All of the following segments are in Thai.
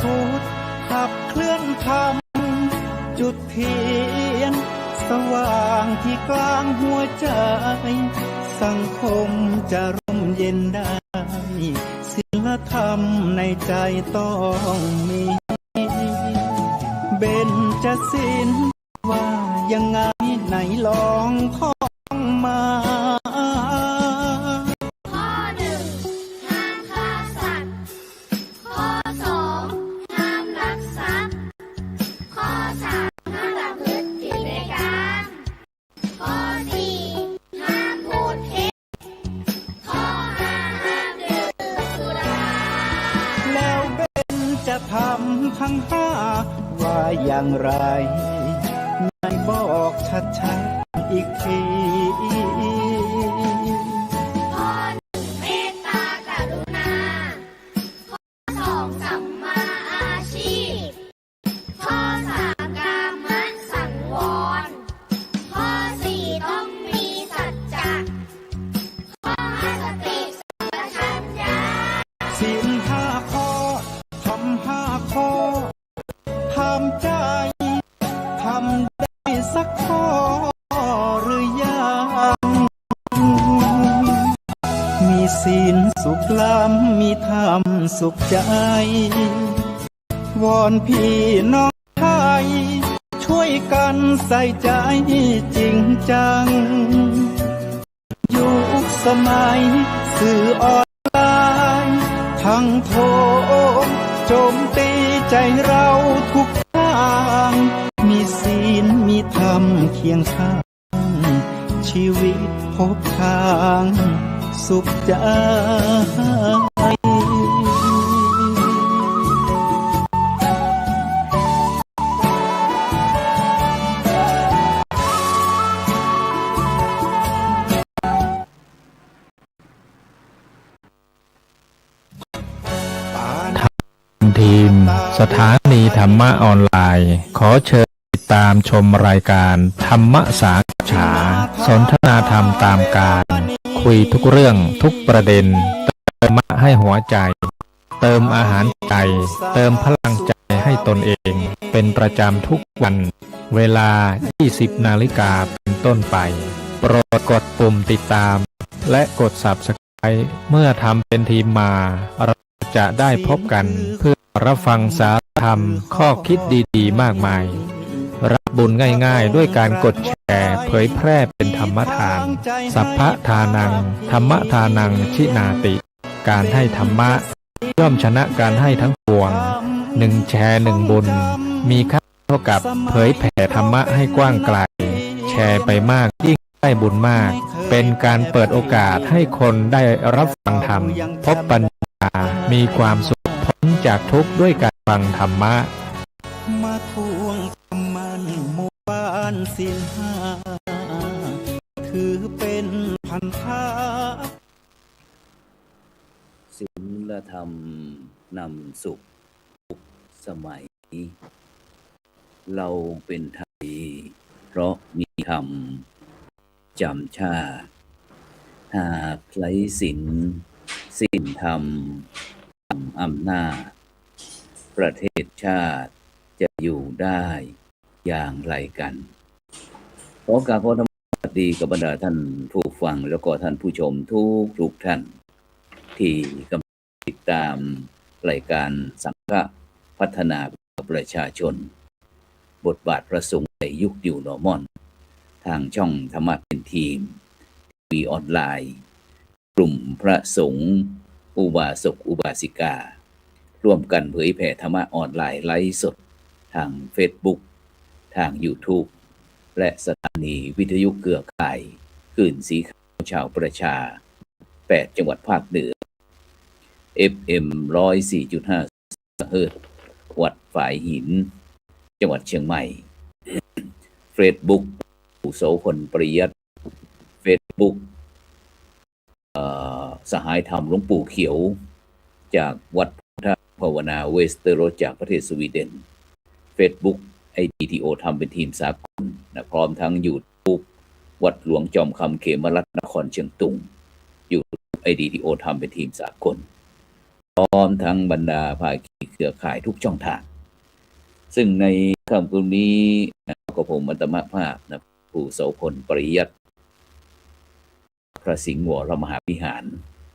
พุทธขับเคลื่อนธรรมจุดเทียนสว่างที่กลางหัวใจสังคมจะร่มเย็นได้ศีลธรรมในใจต้องมีเบญจศีลว่ายังไงไหนลองท่องมา ข้อหนึ่งห้ามฆ่าสัตว์ข้อสองห้ามลักทรัพย์ข้อสามห้ามประพฤติผิดในกามข้อสี่ห้ามพูดเท็จข้อห้าห้ามดื่มสุราแล้วเบญจะทำทั้งห้าว่าอย่างไรนายบอกชัดๆอีกที ข้อหนึ่งเมตตากรุณาข้อสองสัมมาอาชีพข้อสามกามสังวรข้อสี่ต้องมีสัจจะข้อห้าสติสัมปชัญญะศีลห้าข้อทำห้าข้อทำใจทำได้สักข้อหรือยังมีศีลสุขล้ำมีธรรมสุขใจวอนพี่น้องไทยช่วยกันใส่ใจจริงจังยุคสมัยสื่อออนไลน์ทั้งโทรโจมตีใจเราทุกทางมีศีลมีธรรมเคียงข้างชีวิตพบทางสุขใจทีมสถานีธรรมะออนไลน์ขอเชิญติดตามชมรายการธรรมสาขา สนทนาธรรมตามการคุยทุกเรื่องทุกประเด็นเติมธรรมะให้หัวใจเติมอาหารใจเติมพลังใจให้ตนเองเป็นประจำทุกวันเวลา 20 นาฬิกาเป็นต้นไปโปรดกดปุ่มติดตามและกด Subscribe เมื่อทำเป็นทีมมาเราจะได้พบกันเพื่อรับฟังสาระธรรมข้อคิดดีๆมากมายรับบุญง่ายๆด้วยการกดแชร์เผยแพร่เป็นธรรมทานสัพพะทานังธรรมทานังชินาติการให้ธรรมะย่อมชนะการให้ทั้งปวง1 แชร์ 1 บุญมีค่าเท่ากับเผยแผ่ธรรมะให้กว้างไกลแชร์ไปมากยิ่งได้บุญมากเป็นการเปิดโอกาสให้คนได้รับฟังธรรมพบปัญญามีความสุขพ้นจากทุกข์ด้วยการฟังธรรมะมาทวงคำมันหมู่บ้านศีลห้าถือเป็นพันธะศีลธรรมนำสุขทุกสมัยเราเป็นไทยเพราะมีธรรมจำชาติหากไร้ศีลสิ้นธรรมอำนาจประเทศชาติจะอยู่ได้อย่างไรกันขอกราบขอธรรมสวัสดีกับบรรดาท่านผู้ฟังแล้วก็ท่านผู้ชมทุกท่านที่กำลังติดตามรายการสังฆพัฒนาประชาชนบทบาทพระสงฆ์ในยุค New Normal ทางช่องธรรมะเป็นทีมทีวีออนไลน์กลุ่มพระสงฆ์อุบาสกอุบาสิการ่วมกันเผยแผ่ธรรมะออนไลน์ไลฟ์สดทาง Facebook ทาง YouTube และสถานีวิทยุเครือข่ายคลื่นสีขาวชาวประชา8จังหวัดภาคเหนือ FM 104.5 เฮิรตซ์วัดฝายหินจังหวัดเชียงใหม่ Facebook ปู่โสพลปริยัติ Facebook สหายธรรมหลวงปู่เขียวจากวัดพุทธภาวนาเวสเตอร์โรสจากประเทศสวีเดน Facebook IDTO ทำเป็นทีมสากลนะพร้อมทั้ง YouTube วัดหลวงจอมคำเขมรัตน์นครเชียงตุง YouTube IDTO ทำเป็นทีมสากล พร้อมทั้งบรรดาภาคีเครือข่ายทุกช่องทางซึ่งในค่ำคืนนี้ก็ผมอัตมภาพนะผู้โสพลปริยัติพระสิงห์วรมหาวิหาร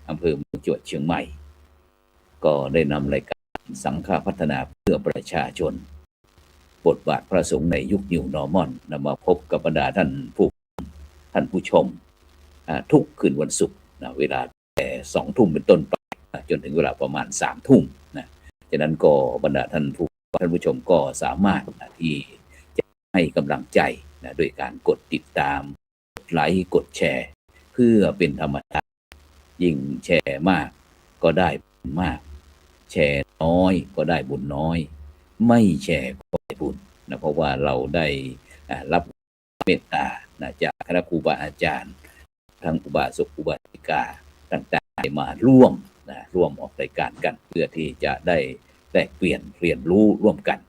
อำเภอเมืองจังหวัดเชียงใหม่ ก็ได้นำรายการสังฆพัฒนาเพื่อประชาชนบทบาทพระสงฆ์ในยุค New Normal นำมาพบกับบรรดาท่านผู้ชมทุกคืนวันศุกร์นะเวลาแต่2 ทุ่มเป็นต้นไปจนถึงเวลาประมาณ3 ทุ่มนะฉะนั้นก็บรรดาท่านผู้ชมก็สามารถที่จะให้กำลังใจนะโดยการกดติดตามกดไลค์กดแชร์เพื่อเป็นธรรมทานยิ่งแชร์มากก็ได้บุญมากแชร์น้อยก็ได้บุญน้อยไม่แชร์ก็ได้บุญนะเพราะว่าเราได้รับเมตตานะจากคณะครูบาอาจารย์ทั้งอุบาสกอุบาสิกาต่างๆมาร่วมออกรายการกันเพื่อที่จะได้แลกเปลี่ยนเรียนรู้ร่วมกัน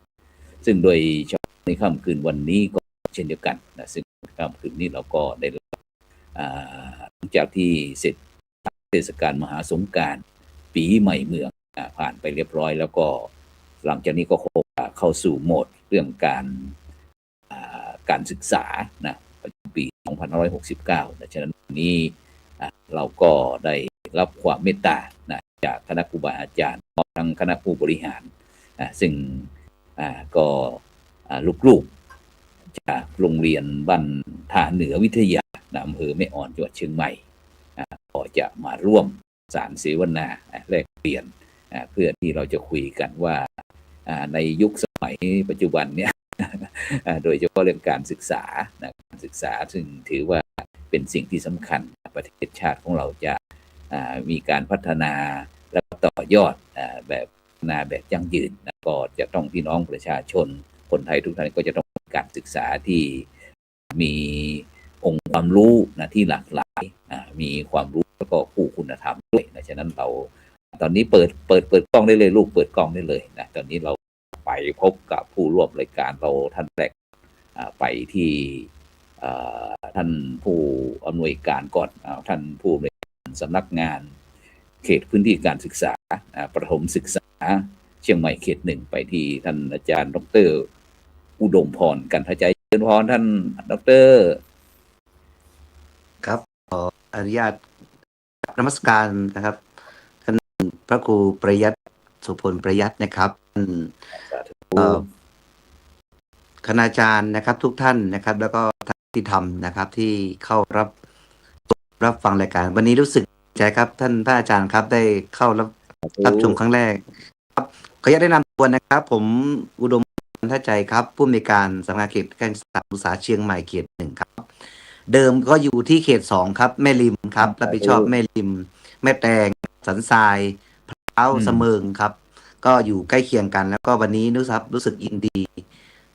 ซึ่งโดยเฉพาะในค่ำคืนวันนี้ก็เช่นเดียวกันนะซึ่งค่ำคืนนี้เราก็ได้หลังจากที่เสร็จเทศกาลมหาสงกรานต์ปีใหม่เมืองผ่านไปเรียบร้อยแล้วก็หลังจากนี้ก็คงเข้าสู่โหมดเรื่องการศึกษานะประจำปี2569นะฉะนั้นวันนี้เราก็ได้รับความเมตตานะจากคณะครูบาอาจารย์ทั้งคณะผู้บริหารซึ่งก็ลูกๆจากโรงเรียนบ้านท่าเหนือวิทยาอำเภอแม่อ่อนจังหวัดเชียงใหม่ก็จะมาร่วมสารเสวนาแลกเปลี่ยนเพื่อที่เราจะคุยกันว่าในยุคสมัยปัจจุบันเนี่ยโดยเฉพาะเรื่องการศึกษาการศึกษาซึ่งถือว่าเป็นสิ่งที่สำคัญประเทศชาติของเราจะมีการพัฒนาและต่อยอดแบบยั่งยืนก็จะต้องพี่น้องประชาชนคนไทยทุกท่านก็จะต้องมีการศึกษาที่มีองค์ความรู้ที่หลากหลายมีความรู้แล้วก็คู่คุณธรรมด้วยนะฉะนั้นเราตอนนี้เปิดกล้องได้เลยลูกเปิดกล้องได้เลยนะตอนนี้เราไปพบกับผู้ร่วมรายการเราท่านแรกไปที่ท่านผู้อำนวยการก่อนท่านผู้อำนวยการสำนักงานเขตพื้นที่การศึกษาประถมศึกษาเชียงใหม่เขต 1ไปที่ท่านอาจารย์ดร.อุดมพรกันทใจเชิญพรท่านดร.ครับขออนุญาตนมัสการนะครับท่านพระครูประยัติสุพลประยัตินะครับคณาจารย์นะครับทุกท่านนะครับแล้วก็ท่านที่ทำนะครับที่เข้ารับฟังรายการวันนี้รู้สึกใจครับท่านพระอาจารย์ครับได้เข้ารับชมครั้งแรกครับขออนุญาตแนะนำตัวนะครับผมอุดมท่าใจครับผู้อำนวยการสำนักงานเขตการศึกษาเชียงใหม่เขต 1ครับเดิมก็อยู่ที่เขต 2ครับแม่ริมครับรับผิดชอบแม่ริมแม่แตงสันทรายพร้าวเสมิงครับก็อยู่ใกล้เคียงกันแล้วก็วันนี้รู้สึกยินดี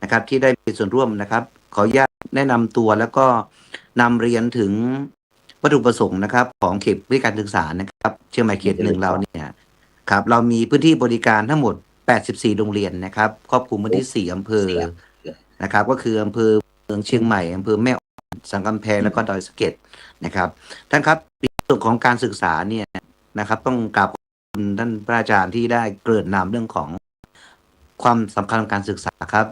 นะครับที่ได้มีส่วนร่วมนะครับขออนุญาตแนะนำตัวแล้วก็นำเรียนถึงวัตถุประสงค์นะครับของเขตบริการศึกษานะครับเชียงใหม่เขต 1เราเนี่ยครับเรามีพื้นที่บริการทั้งหมด84โรงเรียนนะครับครอบคลุมพื้นที่4อำเภอนะครับก็คืออำเภอเมืองเชียงใหม่อำเภอแม่อ่อนสันกำแพงแล้วก็ดอยสะเก็ดนะครับท่านครับในส่วนของการศึกษาเนี่ยนะครับต้องกราบขอบคุณท่านพระอาจารย์ที่ได้เกริ่นนำเรื่องของความสำคัญของการศึกษาครับ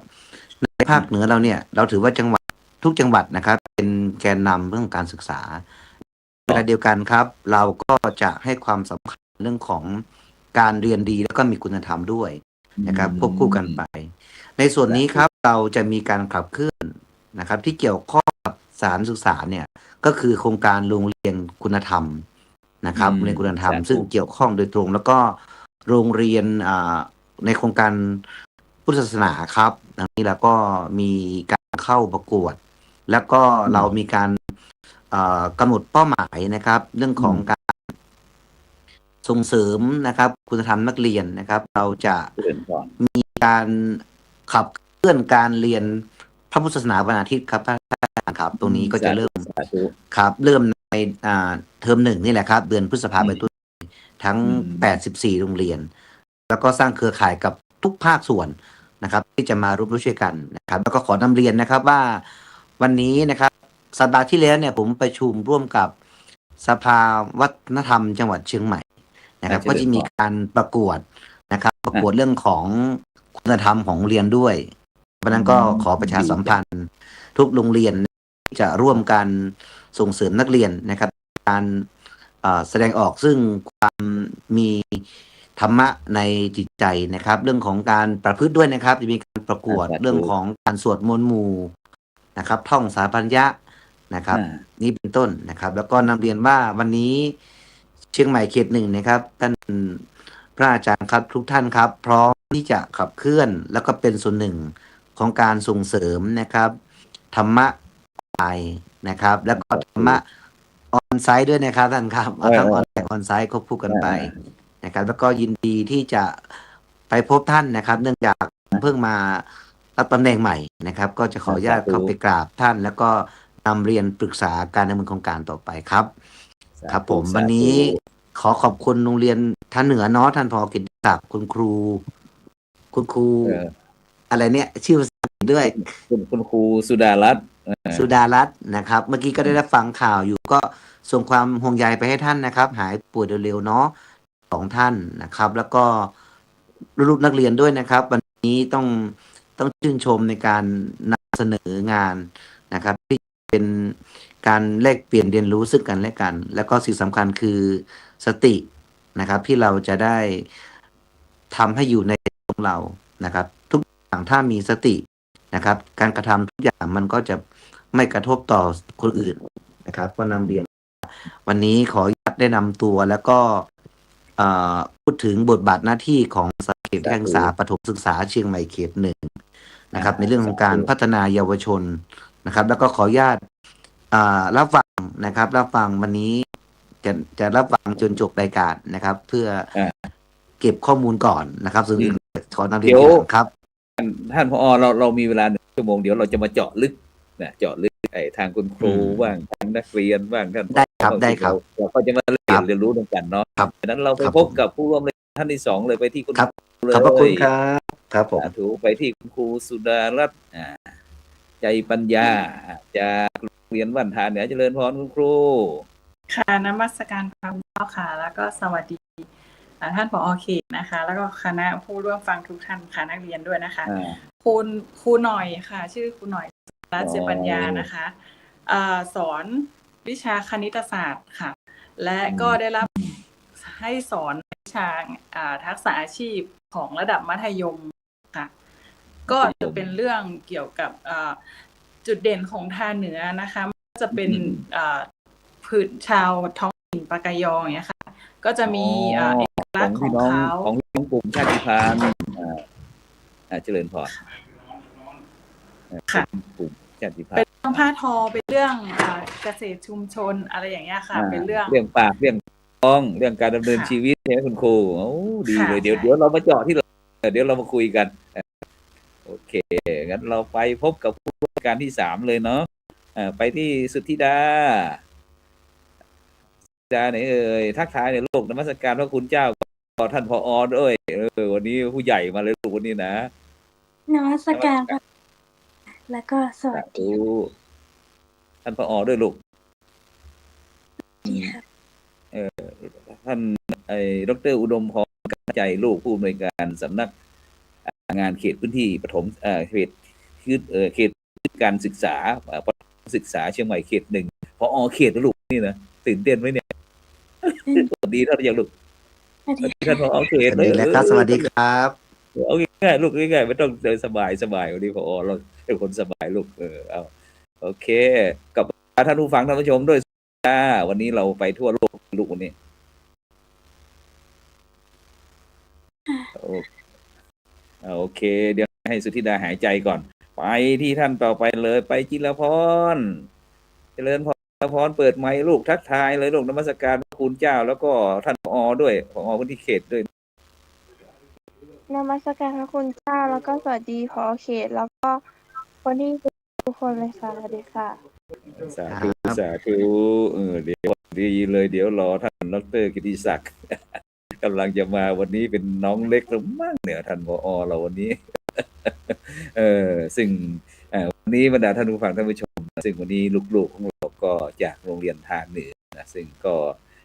ในภาคเหนือเราเนี่ยเราถือว่าทุกจังหวัดนะครับเป็นแกนนำเรื่องการศึกษาเวลาเดียวกันครับเราก็จะให้ความสำคัญเรื่องของการเรียนดีแล้วก็มีคุณธรรมด้วยนะครับควบคู่กันไปในส่วนนี้ครับเราจะมีการขับเคลื่อนนะครับที่เกี่ยวข้องกับสถานศึกษาเนี่ยก็คือโครงการโรงเรียนคุณธรรมนะครับโรงเรียนคุณธรรมซึ่งเกี่ยวข้องโดยตรงแล้วก็โรงเรียนในโครงการพุทธศาสนาครับดังนี้แล้วก็มีการเข้าประกวดแล้วก็เรามีการกำหนดเป้าหมายนะครับเรื่องของการส่งเสริมนะครับคุณธรรมนักเรียนนะครับเราจะมีการขับเคลื่อนการเรียนพระพุทธศาสนาวันอาทิตย์ครับท่านครับตรงนี้ก็จะเริ่มในเทอม 1นี่แหละครับเดือนพฤษภาคมเป็นต้นทั้ง84โรงเรียนแล้วก็สร้างเครือข่ายกับทุกภาคส่วนนะครับที่จะมาร่วมด้วยช่วยกันนะครับแล้วก็ขอนำเรียนนะครับว่าวันนี้นะครับสัปดาห์ที่แล้วเนี่ยผมประชุมร่วมกับสภาวัฒนธรรมจังหวัดเชียงใหม่ นะครับ เจริญพร ก็จะมีการประกวดนะครับ ประกวดเรื่องของคุณธรรมของโรงเรียนด้วย เพราะฉะนั้นก็ขอประชาสัมพันธ์ทุกโรงเรียนจะร่วมกันส่งเสริมนักเรียนนะครับ การแสดงออกซึ่งความมีธรรมะในจิตใจนะครับ เรื่องของการประพฤติด้วยนะครับ จะมีการประกวด สาธุ เรื่องของการสวดมนต์หมู่นะครับ ท่องสาพัญญะนะครับ นี่เป็นต้นนะครับ แล้วก็นำเรียนว่าวันนี้เชียงใหม่เขต 1นะครับท่านพระอาจารย์ครับทุกท่านครับ พร้อมที่จะขับเคลื่อนแล้วก็เป็นส่วนหนึ่งของการส่งเสริมนะครับ ธรรมะไทยนะครับ แล้วก็ธรรมะออนไซต์ด้วยนะครับท่านครับเอาทั้งออนไลน์ออนไซต์ควบคู่กันไปนะครับ แล้วก็ยินดีที่จะไปพบท่านนะครับ เนื่องจากเพิ่งมารับตำแหน่งใหม่นะครับ ก็จะขออนุญาตเข้าไปกราบท่าน แล้วก็นำเรียนปรึกษาการดำเนินโครงการต่อไปครับ ครับผมวันนี้ขอขอบคุณโรงเรียนท่านเหนือเนาะท่านผอ.กิตติศักดิ์คุณครู อะไรเนี่ย ชื่อภาษาอังกฤษด้วย คุณครูสุดารัตน์สุดารัตน์นะครับ เมื่อกี้ก็ได้รับฟังข่าวอยู่ก็ส่งความห่วงใยไปให้ท่านนะครับ หายป่วยเร็วๆเนาะของท่านนะครับ แล้วก็ลูกนักเรียนด้วยนะครับ วันนี้ต้องชื่นชมในการนำเสนองานนะครับที่เป็นการแลกเปลี่ยนเรียนรู้ซึ่งกันและกัน แล้วก็สิ่งสำคัญคือสตินะครับ ที่เราจะได้ทำให้อยู่ในของเรานะครับ ทุกอย่างถ้ามีสตินะครับ การกระทำทุกอย่างมันก็จะไม่กระทบต่อคนอื่นนะครับ ก็นำเรียนวันนี้ขออนุญาตได้นำตัวแล้วก็พูดถึงบทบาทหน้าที่ของสำนักเขตการศึกษาประถมศึกษาเชียงใหม่เขต 1นะครับ ในเรื่องของการพัฒนาเยาวชนนะครับ แล้วก็ขออนุญาตรับฟังนะครับ รับฟังวันนี้จะรับฟังจนจบรายการนะครับ เพื่อเก็บข้อมูลก่อนนะครับส่วนอื่นขอนำเรียนทีหลังครับ ท่านผอ.เรามีเวลา1 ชั่วโมงเดี๋ยวเราจะมาเจาะลึกนะเจาะลึกทางคุณครูบ้างทางนักเรียนบ้างท่าน ได้ครับ เราก็จะมาเรียนรู้ด้วยกันเนาะดังนั้นเราไปพบกับผู้ร่วมท่านที่ 2เลยไปที่คุณครูเลย ขอบพระคุณครับครับผม ถูไปที่คุณครูสุดารัตน์ใจปัญญาจากโรงเรียนบ้านทานเหนือเจริญพรคุณครู ค่ะนมัสการพระคุณเจ้าค่ะแล้วก็สวัสดีท่านผอ.เขตนะคะแล้วก็คณะผู้ร่วมฟังทุกท่านค่ะนักเรียนด้วยนะคะครูหน่อยค่ะชื่อครูหน่อยรัตน์เจปัญญานะคะสอนวิชาคณิตศาสตร์ค่ะและก็ได้รับให้สอนวิชาทักษะอาชีพของระดับมัธยมค่ะก็จะเป็นเรื่องเกี่ยวกับจุดเด่นของทางเหนือนะคะจะเป็นผืนชาวท้องถิ่นปากายออย่างเงี้ยค่ะก็จะมีเอกลักษณ์ของเขาของพี่น้องกลุ่มชาติพันธุ์เจริญพรค่ะกลุ่มชาติพันธุ์เป็นเรื่องผ้าทอเป็นเรื่องเกษตรชุมชนอะไรอย่างเงี้ยค่ะเป็นเรื่องปากเรื่องท้องเรื่องการดำเนินชีวิตใช่ไหมคุณครูโอ้ดีเลยเดี๋ยวเรามาเจาะที่เดี๋ยวเรามาคุยกันโอเคงั้นเราไปพบกับผู้ร่วมการที่ 3เลยเนาะไปที่สุทธิดาไหนทักทายในโลกนมัสการพระคุณเจ้าก็ท่านผอ.ด้วยวันนี้ผู้ใหญ่มาเลยลูกวันนี้นะนมัสการแล้วก็สวัสดีท่านผอ.ด้วยลูกดีค่ะท่านดร.อุดมพรใจลูกผู้อำนวยการสำนักงานเขตพื้นที่ปฐมเขตการศึกษาเชียงใหม่เขต 1ผอ.เขตลูกนี่นะตื่นเต้นไหมเนี่ยสวัสดีท่านยังลูกสวัสดีท่านผอ.เขตเลยแล้วครับสวัสดีครับเอาง่ายๆลูกง่ายๆไม่ต้องเดินสบายวันนี้ผอ.เราเป็นคนสบายลูกเอาโอเคกับท่านผู้ฟังท่านผู้ชมด้วยวันนี้เราไปทั่วโลกลูกวันนี้โอเคเดี๋ยวให้สุธิดาหายใจก่อนไปที่ท่านต่อไปเลยไปจิรพรเจริญพรเปิดไมค์ลูกทักทายเลยลูกนมัสการพระคุณเจ้าแล้วก็ท่านผอ.ด้วยผอ.พื้นที่เขตด้วยนมัสการพระคุณเจ้าแล้วก็สวัสดีผอ.เขตแล้วก็คนที่ทุกคนเลยค่ะสวัสดีค่ะสาธุเดี๋ยวดีเลยเดี๋ยวรอท่านดร.กิติศักดิ์กำลังจะมาวันนี้เป็นน้องเล็กแล้วมั่งเนี่ยท่านผอ.เราวันนี้ซึ่งวันนี้บรรดาท่านผู้ฟังท่านผู้ชมซึ่งวันนี้ลูกๆของเราก็จากโรงเรียนทานเหนือนะซึ่งก็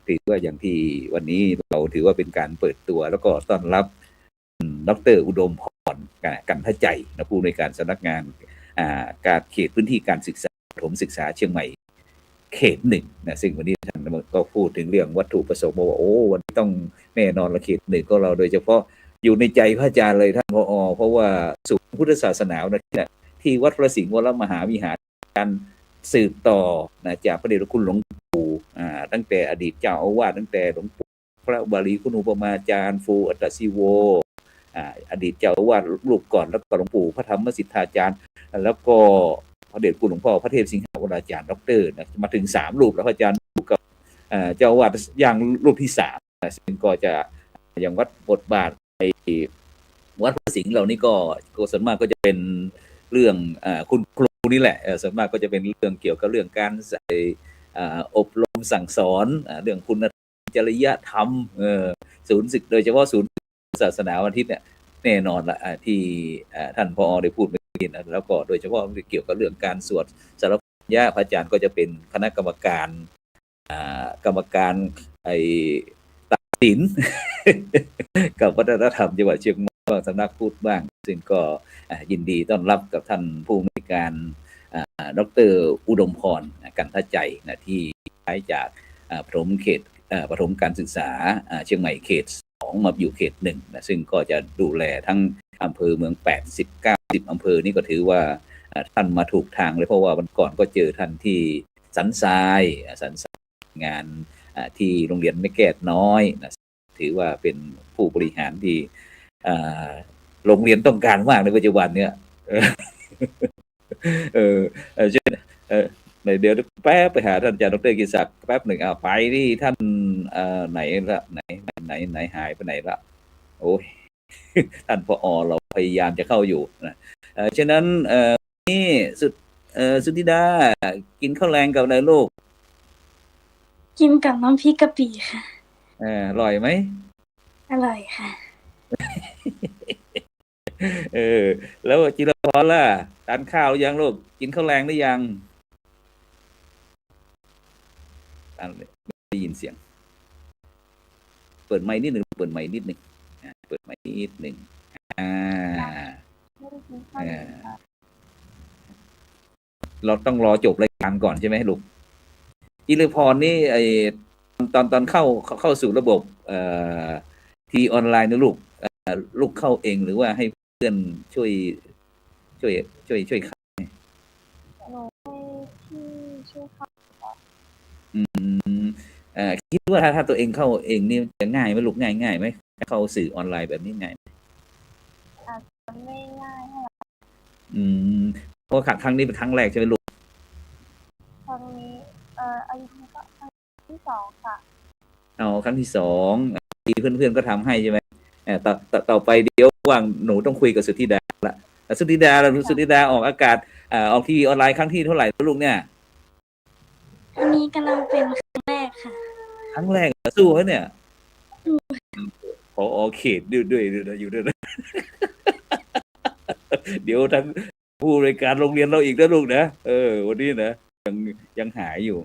ถือว่าอย่างที่วันนี้เราถือว่าเป็นการเปิดตัวแล้วก็ต้อนรับดร.อุดมพรกันทใจนะผู้ในวยการสำนักงานการเขตพื้นที่การศึกษาประถมศึกษาเชียงใหม่เขตหนึ่งนะซึ่งวันนี้ท่านก็พูดถึงเรื่องวัตถุประสงค์ว่าโอ้วันนี้ต้องแน่นอนละเขตหนึ่งก็เราโดยเฉพาะอยู่ในใจพระอาจารย์เลยท่านผอ.เพราะว่าศูนย์พุทธศาสนาเนี่ยที่วัดพระสิงห์วรมหาวิหารการสืบต่อนะจากพระเดชพระคุณหลวงปู่ตั้งแต่อดีตเจ้าอาวาสตั้งแต่หลวงปู่พระบาลีคุณอุปมาจารย์ฟูอัตตศิโวอดีตเจ้าอาวาสรูปก่อนแล้วก็หลวงปู่พระธรรมสิทธาจารย์แล้วก็พระเดชคุณหลวงพ่อพระเทพสิงหวราจารย์ดร.นะมาถึง3รูปแล้วพระอาจารย์กับเจ้าอาวาสอย่างรูปที่3นะซึ่งก็จะอย่างวัดบทบาทในวัดพระสิงห์เหล่านี้ก็ส่วนมากก็จะเป็นเรื่องคุณครูนี่แหละส่วนมากก็จะเป็นเรื่องเกี่ยวกับเรื่องการใส่อบรมสั่งสอนเรื่องคุณธรรมจริยธรรมศูนย์ศึกโดยเฉพาะศูนย์ศาสนาวันอาทิตย์เนี่ยแน่นอนละที่ท่านผอ.ได้พูดเมื่อกี้นะแล้วก็โดยเฉพาะเกี่ยวกับเรื่องการสวดสารพัดญาพระอาจารย์ก็จะเป็นคณะกรรมการไอ้ตัดสิน กับวัฒนธรรมจังหวัดเชียงใหม่บางสำนักพูดบ้างซึ่งก็ยินดีต้อนรับกับท่านผู้อำนวยการดร.อุดมพรกันทใจนะที่ย้ายจากประถมการศึกษาเชียงใหม่เขต2มาอยู่เขต1นะซึ่งก็จะดูแลทั้งอำเภอเมือง80-90อำเภอนี่ก็ถือว่าท่านมาถูกทางเลยเพราะว่าวันก่อนก็เจอท่านที่สันทรายงานที่โรงเรียนแม่แก้วน้อยนะถือว่าเป็นผู้บริหารที่โรงเรียนต้องการมากในปัจจุบันเนี่ยเดี๋ยวแป๊บไปหาท่านอาจารย์ดร.กิติศักดิ์แป๊บหนึ่งไปที่ท่านไหนละไหนหายไปไหนละโอ้ย ท่านผอ.เราพยายามจะเข้าอยู่นะฉะนั้นนี่สุธิดากินข้าวแรงกับอะไรลูกกินกับน้ำพริกกะปิค่ะอร่อยไหมอร่อยค่ะ แล้วจิรพรล่ะทานข้าวหรือยังลูกกินข้าวแรงหรือยังได้ยินเสียงเปิดไมค์นิดหนึ่งเปิดไมค์นิดหนึ่งเราต้องรอจบรายการก่อนใช่ไหมลูกจิรพรนี่ตอนเข้าสู่ระบบทีออนไลน์นะลูกเข้าเองหรือว่าให้เพื่อนช่วยขายหนูให้พี่ช่วยเข้าคิดว่าถ้าตัวเองเข้าเองนี่จะง่ายไหมลูกง่ายไหมเข้าสื่อออนไลน์แบบนี้ง่ายอาจจะไม่ง่ายเท่าไหร่เพราะครั้งนี้เป็นครั้งแรกใช่ไหมลูกครั้งนี้อายุนี้ก็ครั้งที่2ค่ะครั้งที่2เพื่อนก็ทำให้ใช่ไหมต่อไปเดี๋ยวว่างหนูต้องคุยกับสุธิดาละสุธิดาออกอากาศออกทีวีออนไลน์ครั้งที่เท่าไหร่ลูกเนี่ยอันนี้กำลังเป็นครั้งแรกค่ะครั้งแรกสู้เขาเนี่ยพอเขตด้วยอยู่ด้วยเดี๋ยวทั้งผู้บริการโรงเรียนเราอีกนะลูกนะวันนี้นะยังหายอยู่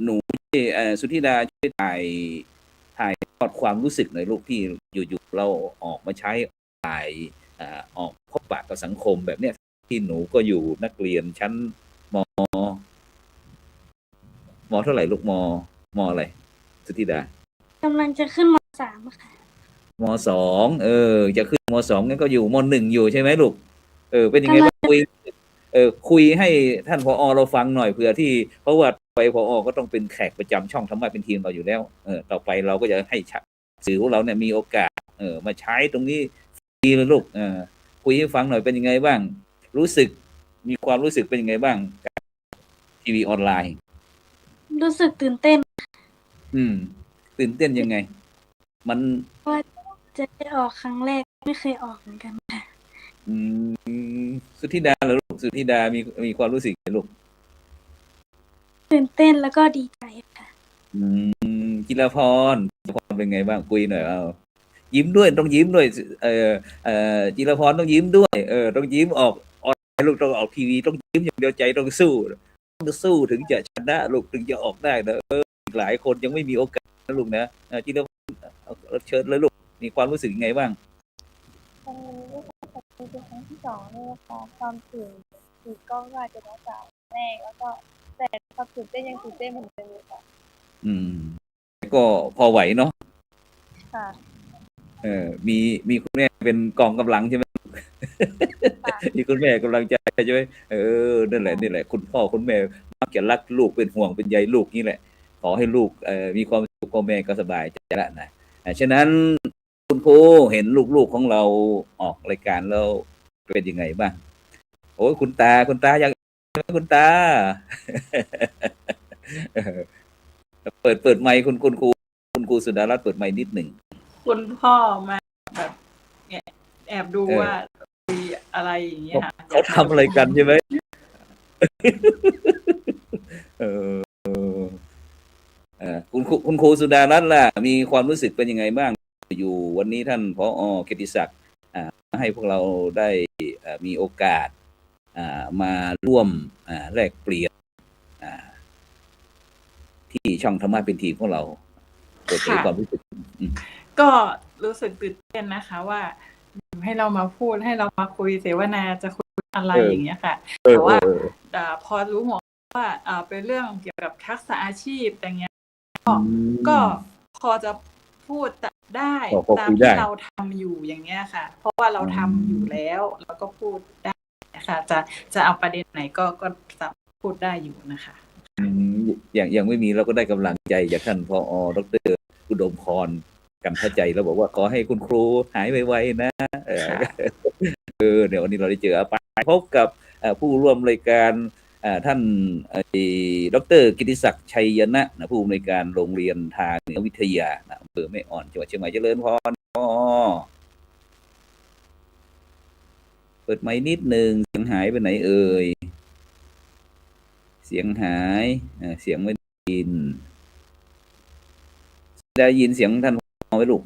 หนูสุธิดาช่วยถ่ายทอดความรู้สึกหน่อยลูกที่อยู่เราออกมาใช้ถ่ายออกพบปะกับสังคมแบบเนี้ยที่หนูก็อยู่นักเรียนชั้นมเท่าไหร่ลูกมอะไรสุธิดากำลังจะขึ้นม.3 ค่ะม.2จะขึ้นม.2งั้นก็อยู่ม.1อยู่ใช่ไหมลูกเป็นยังไงบ้างคุยให้ท่านผอ.เราฟังหน่อยเผื่อที่เพราะว่าไปผอ.ก็ต้องเป็นแขกประจำช่องธรรมะเป็นทีมเราอยู่แล้วต่อไปเราก็จะให้สื่อของเราเนี่ยมีโอกาสมาใช้ตรงนี้ดีเลยลูกคุยให้ฟังหน่อยเป็นยังไงบ้างมีความรู้สึกเป็นยังไงบ้างกับทีวีออนไลน์รู้สึกตื่นเต้นตื่นเต้นยังไงมันว่าจะได้ออกครั้งแรกไม่เคยออกเหมือนกันค่ะสุธิดาเหรอลูกสุธิดามีความรู้สึกไงลูกตื่นเต้นแล้วก็ดีใจค่ะจิรพรเป็นไงบ้างคุยหน่อยยิ้มด้วยต้องยิ้มด้วยจิรพรต้องยิ้มด้วยต้องยิ้มออกออนไลน์ลูกต้องออกทีวีต้องยิ้มอย่างเดียวใจต้องสู้ถึงจะชนะลูกถึงจะออกได้นะ หลายคนยังไม่มีโอกาสนะลูกนะจิรพันธ์เชิญเลยลูกมีความรู้สึกยังไงบ้างวันนี้ได้ทำเป็นครั้งที่สองนี่นะคะความตื่นกล้องก็อาจจะน้อยกว่าแรกแล้วก็แต่ความตื่นเต้นยังตื่นเต้นเหมือนเดิมเลยค่ะ อืมก็พอไหวเนาะ ค่ะ มีคุณแม่เป็นกองกำลังใช่ไหม มีคุณแม่กำลังใจใช่ไหมนั่นแหละนี่แหละคุณพ่อคุณแม่มักจะรักลูกเป็นห่วงเป็นใยลูกนี่แหละขอให้ลูกมีความสุขพ่อแม่ก็สบายใจละนะฉะนั้นคุณครูเห็นลูกๆของเราออกรายการแล้วเป็นยังไงบ้างโอ้ยคุณตาอยากคุณตา เปิดไมค์คุณครูสุดารัตน์เปิดไมค์นิดหนึ่งคุณพ่อมาแบบแอบดูว่ามีอะไรอย่างเงี้ยค่ะเขาทำอะไรกันใช่ไหม คุณครูสุดารัตน์ล่ะมีความรู้สึกเป็นยังไงบ้างอยู่วันนี้ท่านผอ.เกียรติศักดิ์ให้พวกเราได้มีโอกาสมาร่วมแลกเปลี่ยนที่ช่องธรรมะเป็นทีมของเราเปิดเผยความรู้สึกก็รู้สึกตื่นเต้นนะคะว่าให้เรามาพูดให้เรามาคุยเสวนาจะคุยอะไรอย่างเงี้ยค่ะแต่ว่าพอรู้หัวว่าเป็นเรื่องเกี่ยวกับทักษะอาชีพอย่างเงี้ยก็พอจะพูดได้ตามที่เราทำอยู่อย่างเงี้ยค่ะ เพราะว่าเราทำอยู่แล้วเราก็พูดได้ค่ะจะเอาประเด็นไหนก็สามารถพูดได้อยู่นะคะอย่างไม่มีเราก็ได้กำลังใจจากท่านผอ.ดร.อุดมพรกันเข้าใจแล้วบอกว่าขอให้คุณครูหายไวๆนะเดี๋ยววันนี้เราได้เจอไปพบกับผู้ร่วมรายการท่านดร.กิติศักดิ์ชัยนะผู้อำนวยการโรงเรียนทางเหนือวิทยาอำเภอแม่อ่อนจังหวัดเชียงใหม่เจริญพรเปิดไมค์นิดนึงเสียงหายไปไหนเอ่ยเสียงหายเสียงไม่ได้ยินเสียงท่านเอาไว้ลูก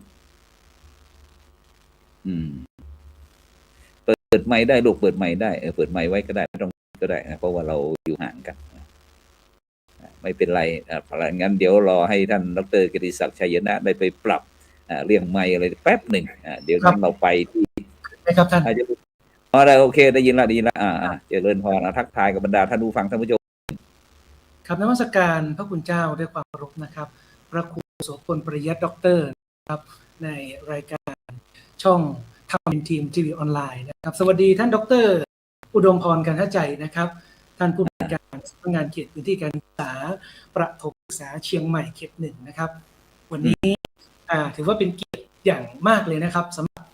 เปิดไมค์ได้ลูกเปิดไมค์ได้เปิดไมค์ไว้ก็ได้ไม่ต้องก็ได้นะเพราะว่าเราอยู่ห่างกันไม่เป็นไรงั้นเดี๋ยวรอให้ท่านดร.กิติศักดิ์ชัยนะได้ไปปรับเรื่องไมค์อะไรแป๊บหนึ่งเดี๋ยวนั้นเราไปที่ครับท่านได้โอเคได้ยินละเจริญพรทักทายกับบรรดาท่านผู้ฟังท่านผู้ชมครับนมัสการพระคุณเจ้าด้วยความเคารพนะครับพระครูโสพลปริยัติด็อกเตอร์ครับในรายการช่องทำเป็นทีมทีวีออนไลน์นะครับสวัสดีท่านดร.อุดมพรกันทใจนะครับท่านผู้อำนวยการสำนักงานเขตพื้นที่การศึกษาประถมศึกษาเชียงใหม่เขต 1นะครับวันนี้ถือว่าเป็นเกียรติอย่างมากเลยนะครับสำหรับ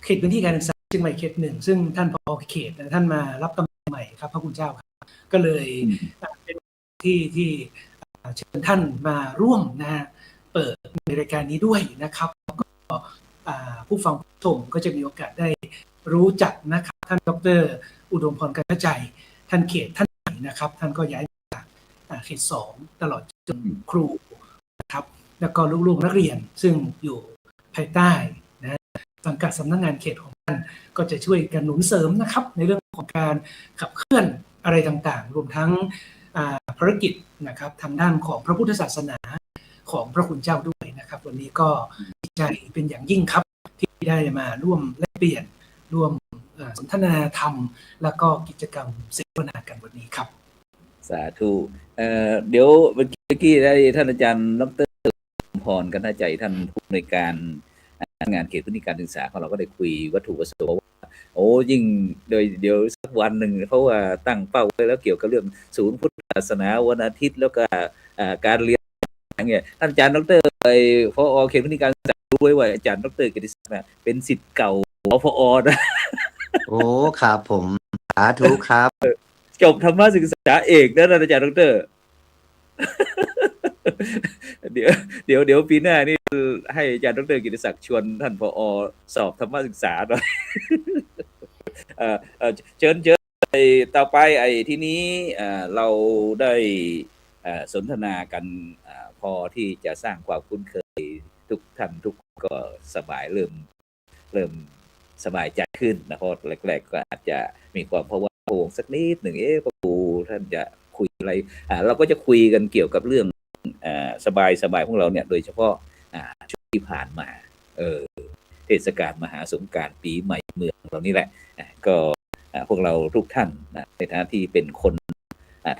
เขตพื้นที่การศึกษาเชียงใหม่เขต 1ซึ่งท่านผอ.เขตท่านมารับตำแหน่งใหม่ครับพระคุณเจ้าครับก็เลยเป็นที่เชิญท่านมาร่วมนะฮะเปิดในรายการนี้ด้วยนะครับก็ผู้ฟังผู้ชมก็จะมีโอกาสได้รู้จักนะครับท่านดร.อุดมพรกันทใจท่านเขตท่านใหม่นะครับท่านก็ย้ายจากเขต 2ตลอดจนครูนะครับแล้วก็ลูกๆนักเรียนซึ่งอยู่ภายใต้นะสังกัดสำนักงานเขตของท่านก็จะช่วยกันหนุนเสริมนะครับในเรื่องของการขับเคลื่อนอะไรต่างๆรวมทั้งภารกิจนะครับทางด้านของพระพุทธศาสนาของพระคุณเจ้าด้วยนะครับวันนี้ก็ดีใจเป็นอย่างยิ่งครับที่ได้มาร่วมแลกเปลี่ยนร่วมสนทนาธรรมแล้วก็กิจกรรมเสวนากันวันนี้ครับสาธุเดี๋ยวเมื่อกี้ได้ท่านอาจารย์ดร.พรกันใจท่านผู้อำนวยการงานเขตพื้นที่การศึกษาของเราก็ได้คุยวัตถุประสงค์โอ้ยิ่งเดี๋ยวสักวันหนึ่งเพราะว่าตั้งเป้าไว้แล้วเกี่ยวกับเรื่องศูนย์พุทธศาสนาวันอาทิตย์แล้วก็การเรียนอย่างเงี้ยท่านอาจารย์ดร.ผอ.เขตพื้นที่การศึกษาด้วยว่าอาจารย์ดร.กิติศักดิ์นะเป็นศิษย์เก่าผอ.นะโอ้ครับผมสาธุครับจบธรรมศึกษาเอกนะอาจารย์ดร.เดี๋ยวปีหน้านี่ให้อาจารย์ดร.กิติศักดิ์ชวนท่านผอ.สอบธรรมศึกษาหน่อยเชิญต่อไปที่นี้เราได้สนทนากันพอที่จะสร้างความคุ้นเคยทุกท่านทุกก็สบายเริ่มสบายใจขึ้นนะเพราะแรกๆก็อาจจะมีความพะวงสักนิดหนึ่งพระครูท่านจะ คุยอะไรเราก็จะคุยกันเกี่ยวกับเรื่องสบายของเราเนี่ยโดยเฉพาะช่วงที่ผ่านมาเทศกาลมหาสงกรานต์ปีใหม่เมืองเรานี่แหละก็พวกเราทุกท่านในฐานะที่เป็นคน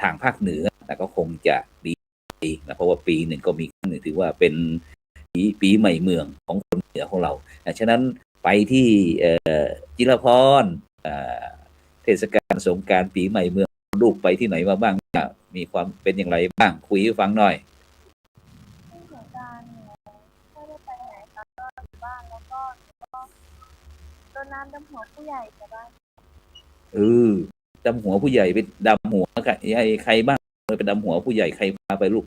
ทางภาคเหนือก็คงจะดีนะเพราะว่าปีหนึ่งก็มีครั้งหนึ่งถือว่าเป็นปีใหม่เมืองของคนเหนือของเราฉะนั้นไปที่จิรพรเทศกาลสงกรานต์ปีใหม่เมืองลูกไปที่ไหนมาบ้างมีความเป็นอย่างไรบ้างคุยให้ฟังหน่อยที่สงกรานต์เนี่ยไม่ได้ไปไหนค่ะก็อยู่บ้านแล้วก็รดน้ำดำหัวผู้ใหญ่แต่บ้านดำหัวผู้ใหญ่ไปดำหัวใครบ้างไปดำหัวผู้ใหญ่ใครพาไปลูก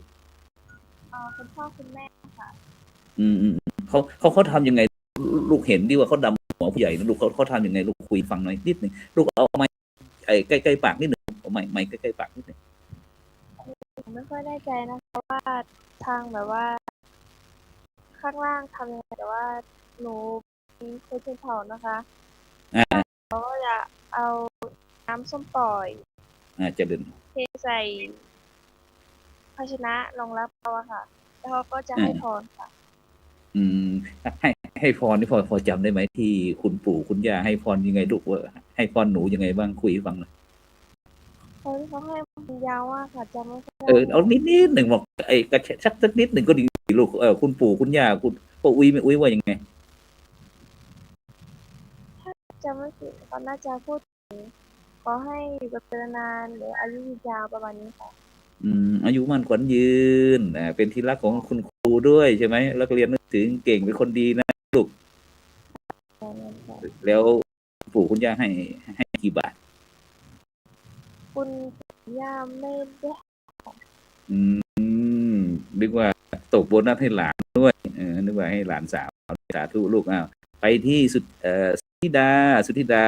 คุณพ่อคุณแม่ค่ะเขาทำยังไงลูกเห็นดิว่าเขาดำหัวผู้ใหญ่นะลูกเขาทำยังไงลูกคุยฟังหน่อยนิดนึงลูกเอาไม้ใกล้ๆปากนิดนึงเอาไม้ใกล้ๆปากนิดนึงผมไม่ค่อยแน่ใจนะเพราะว่าทางแบบว่าข้างล่างทำยังไงแต่ว่าหนูเคยเป็นเผานะคะเขาก็จะเอาน้ำส้มปล่อยจะเดินเทใส่ภาชนะรองรับเขาอะค่ะแล้วเขาก็จะให้พรค่ะให้พรนี่พอจำได้ไหมที่คุณปู่คุณย่าให้พรยังไงลูกว่าให้พรหนูยังไงบ้างคุยฟังหน่อยเขาให้มันยาวว่าค่ะจำไม่ได้เอานิดหนึ่งบอกกระสักนิดหนึ่งก็ดีลูกคุณปู่คุณย่าคุณพ่ออุ้ยว่ายังไงถ้าจำไม่ผิดเขาน่าจะพูดขอให้อยู่กับเจริญนานหรืออายุยาวประมาณนี้ค่ะอายุมั่นขวัญยืนเป็นที่รักของคุณครูด้วยใช่ไหมแล้วเรียนหนังสือเก่งเป็นคนดีนะลูกแล้วปู่คุณย่าให้กี่บาทคุณย่าไม่ได้นึกว่าตกโบนัสให้หลานด้วยนึกว่าให้หลานสาวสาธุลูกไปที่สุธิดา